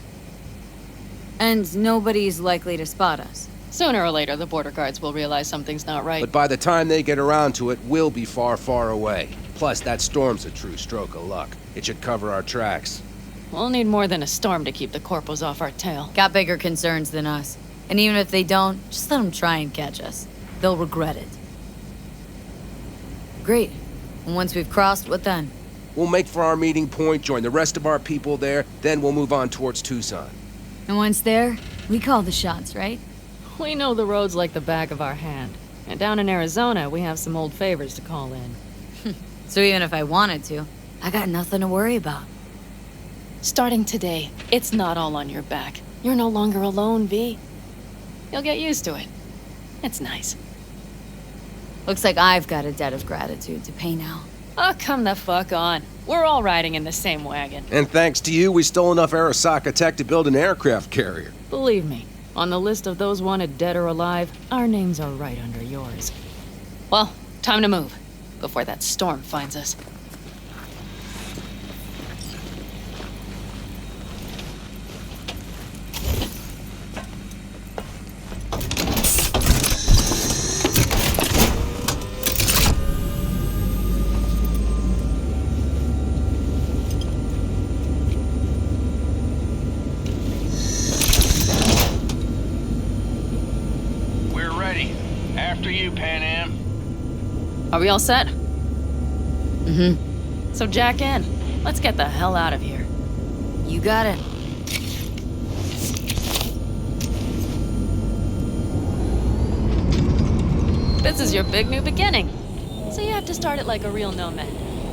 And nobody's likely to spot us. Sooner or later, the border guards will realize something's not right. But by the time they get around to it, we'll be far, far away. Plus, that storm's a true stroke of luck. It should cover our tracks. We'll need more than a storm to keep the corpos off our tail. Got bigger concerns than us. And even if they don't, just let them try and catch us. They'll regret it. Great. And once we've crossed, what then? We'll make for our meeting point, join the rest of our people there, then we'll move on towards Tucson. And once there, we call the shots, right? We know the roads like the back of our hand. And down in Arizona, we have some old favors to call in. So even if I wanted to, I got nothing to worry about. Starting today, it's not all on your back. You're no longer alone, V. You'll get used to it. It's nice. Looks like I've got a debt of gratitude to pay now. Oh, come the fuck on. We're all riding in the same wagon. And thanks to you, we stole enough Arasaka tech to build an aircraft carrier. Believe me, on the list of those wanted dead or alive, our names are right under yours. Well, time to move, before that storm finds us. After you, Panam. Are we all set? Mm-hmm. So jack in. Let's get the hell out of here. You got it. This is your big new beginning. So you have to start it like a real nomad,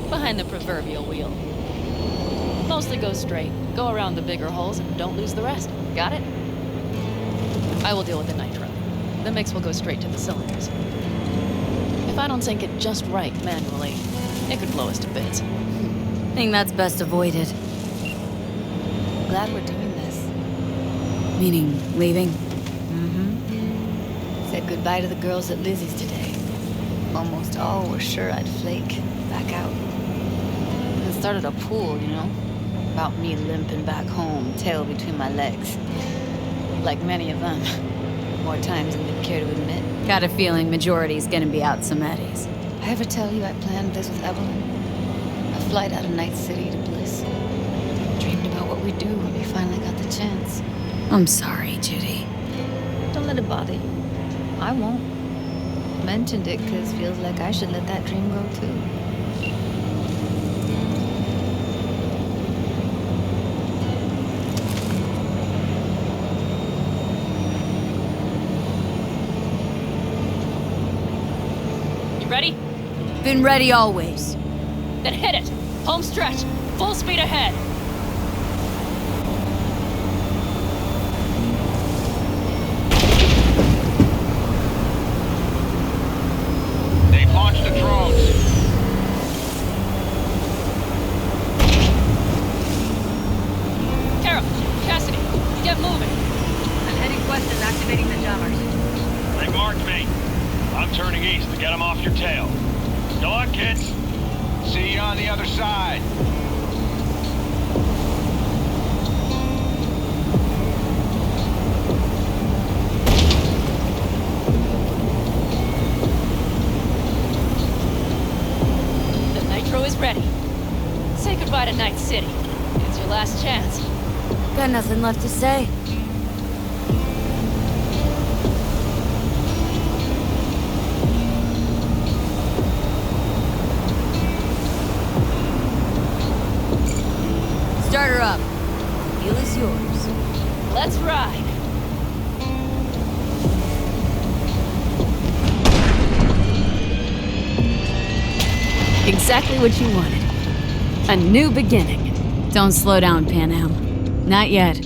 behind the proverbial wheel. Mostly go straight, go around the bigger holes, and don't lose the rest. Got it? I will deal with the nitro. The mix will go straight to the cylinders. If I don't sync it just right manually, it could blow us to bits. I think that's best avoided. Glad we're doing this. Meaning, leaving? Mm-hmm. Said goodbye to the girls at Lizzie's today. Almost all were sure I'd flake, back out. It started a pool, you know? About me limping back home, tail between my legs. Like many of them. More times than they'd care to admit. Got a feeling majority's gonna be out some eddies. I ever tell you I planned this with Evelyn? A flight out of Night City to Bliss. Dreamed about what we'd do when we finally got the chance. I'm sorry, Judy. Don't let it bother you. I won't. Mentioned it because feels like I should let that dream go too. Ready? Been ready always. Then hit it! Home stretch! Full speed ahead! They've launched the drones. Carol, Cassidy, get moving. I'm heading west and activating the jammers. They marked me. I'm turning east to get them off your tail. Go on, kids. See you on the other side. The nitro is ready. Say goodbye to Night City. It's your last chance. Got nothing left to say. Start her up. Wheel is yours. Let's ride. Exactly what you wanted. A new beginning. Don't slow down, Panam. Not yet.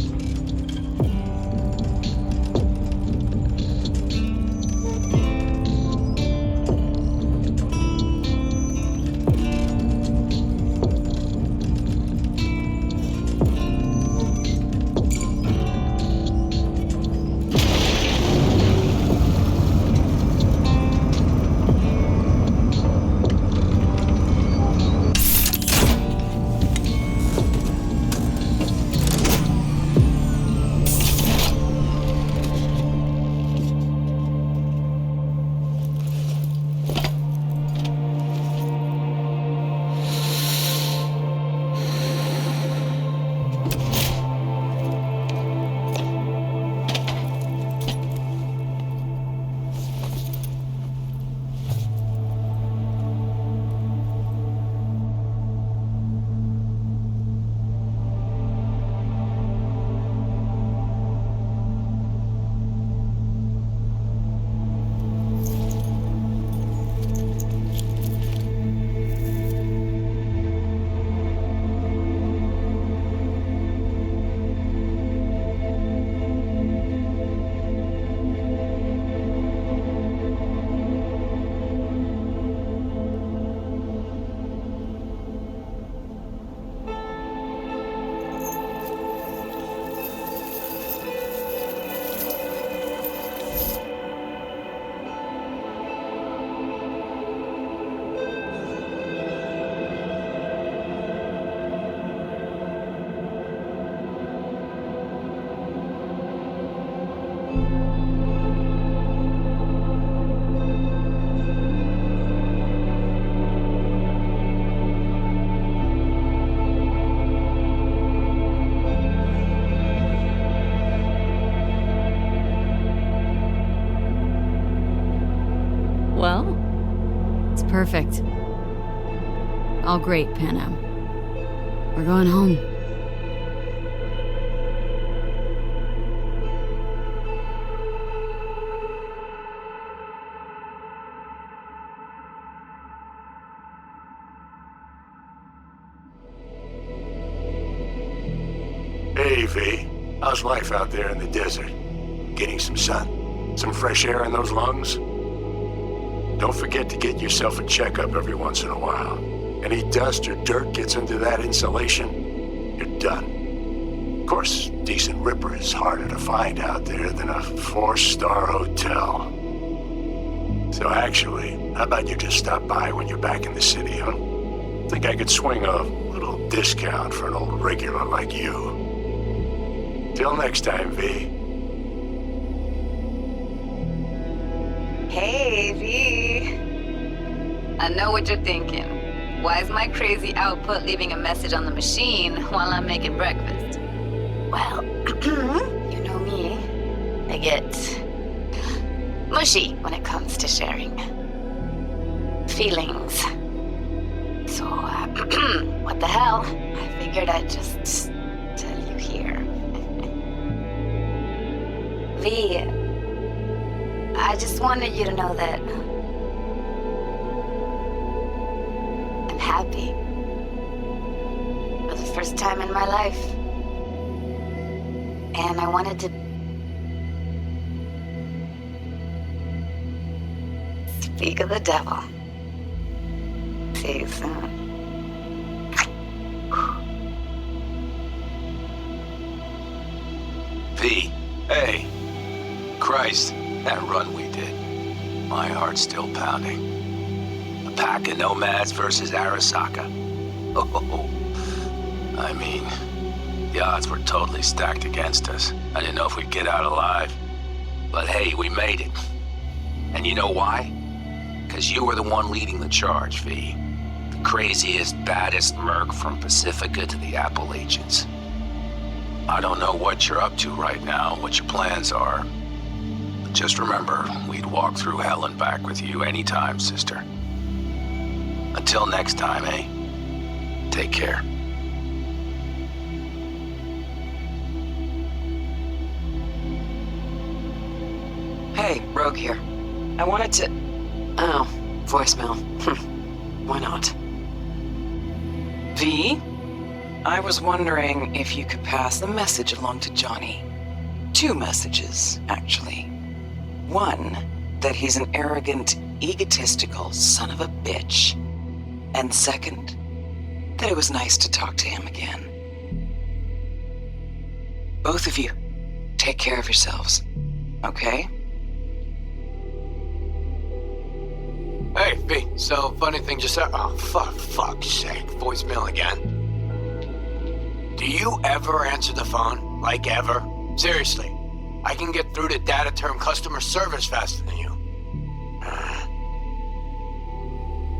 Perfect. All great, Panam. We're going home. Hey, V. How's life out there in the desert? Getting some sun? Some fresh air in those lungs? Don't forget to get yourself a checkup every once in a while. Any dust or dirt gets into that insulation, you're done. Of course, decent ripper is harder to find out there than a 4-star hotel. So actually, how about you just stop by when you're back in the city, huh? Think I could swing a little discount for an old regular like you. Till next time, V. Hey, V. I know what you're thinking. Why is my crazy output leaving a message on the machine while I'm making breakfast? Well, you know me. I get mushy when it comes to sharing feelings. So, what the hell? I figured I'd just tell you here. V, I just wanted you to know that I'm happy. For the first time in my life. And I wanted to speak of the devil. See you soon. V, hey. Christ, that run we did. My heart's still pounding. A pack of Nomads versus Arasaka. Oh, I mean, the odds were totally stacked against us. I didn't know if we'd get out alive. But hey, we made it. And you know why? Because you were the one leading the charge, V. The craziest, baddest merc from Pacifica to the Appalachians. I don't know what you're up to right now, what your plans are. But just remember, we'd walk through hell and back with you anytime, sister. Until next time, eh? Take care. Hey, Rogue here. I wanted to... Oh, voicemail. Why not? V? I was wondering if you could pass the message along to Johnny. 2 messages, actually. One, that he's an arrogant, egotistical son of a bitch. And second, that it was nice to talk to him again. Both of you, take care of yourselves, okay? Hey, V, so funny thing just said. Oh, fuck's sake, voicemail again. Do you ever answer the phone? Like ever? Seriously, I can get through to data term customer service faster than you.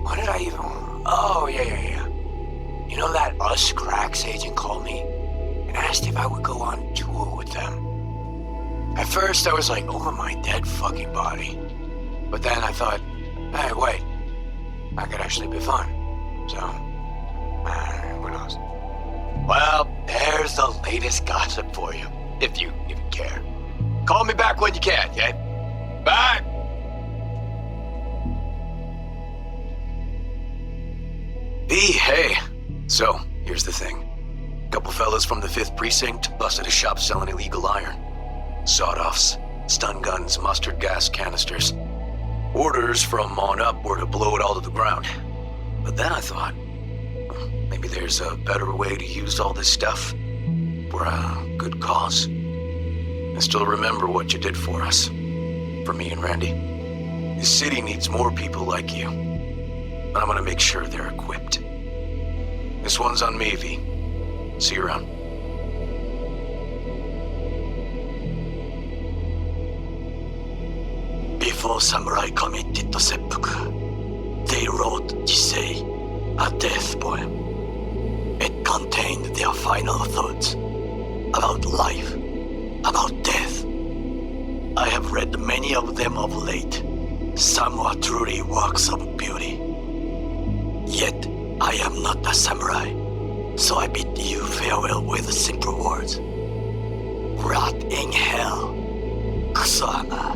What did I even... Oh, yeah. You know that Us Cracks agent called me and asked if I would go on tour with them. At first, I was like, over my dead fucking body. But then I thought, hey, wait, that could actually be fun. So, who knows? Well, there's the latest gossip for you, if you even care. Call me back when you can, okay? Bye! B, hey. So, here's the thing. Couple fellas from the 5th Precinct busted a shop selling illegal iron. Sawed-offs, stun guns, mustard gas canisters. Orders from on up were to blow it all to the ground. But then I thought, maybe there's a better way to use all this stuff for a good cause. I still remember what you did for us. For me and Randy. This city needs more people like you. And I'm gonna make sure they're equipped. This one's on me, V. See you around. Before samurai committed to seppuku, they wrote Jisei, a death poem. It contained their final thoughts about life, about death. I have read many of them of late. Some are truly works of beauty. last samurai, so I bid you farewell with simple words. Rot in hell, Kusama.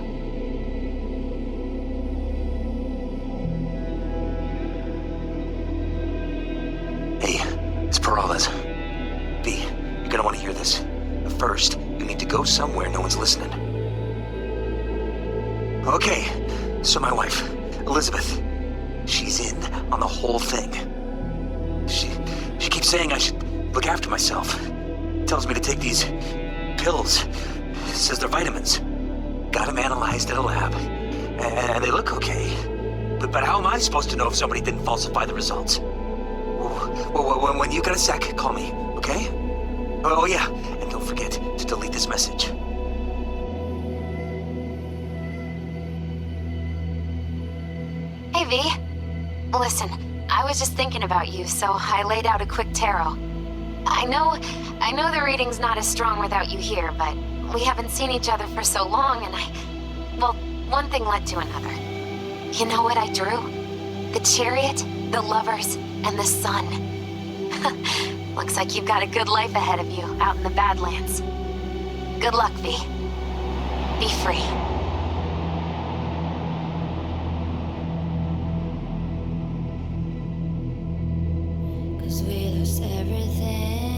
Hey, it's Peralez. V, you're gonna want to hear this. But first, you need to go somewhere no one's listening. Okay, so my wife, Elizabeth, she's in on the whole thing. She keeps saying I should look after myself. Tells me to take these pills. Says they're vitamins. Got them analyzed at a lab. And they look okay. But how am I supposed to know if somebody didn't falsify the results? Well, when you got a sec, call me, okay? Oh yeah, and don't forget to delete this message. Hey, V. Listen, I was just thinking about you, so I laid out a quick tarot. I know the reading's not as strong without you here, but we haven't seen each other for so long, and well, one thing led to another. You know what I drew? The chariot, the lovers, and the sun. Looks like you've got a good life ahead of you out in the Badlands. Good luck, V. Be free. 'Cause we lost everything.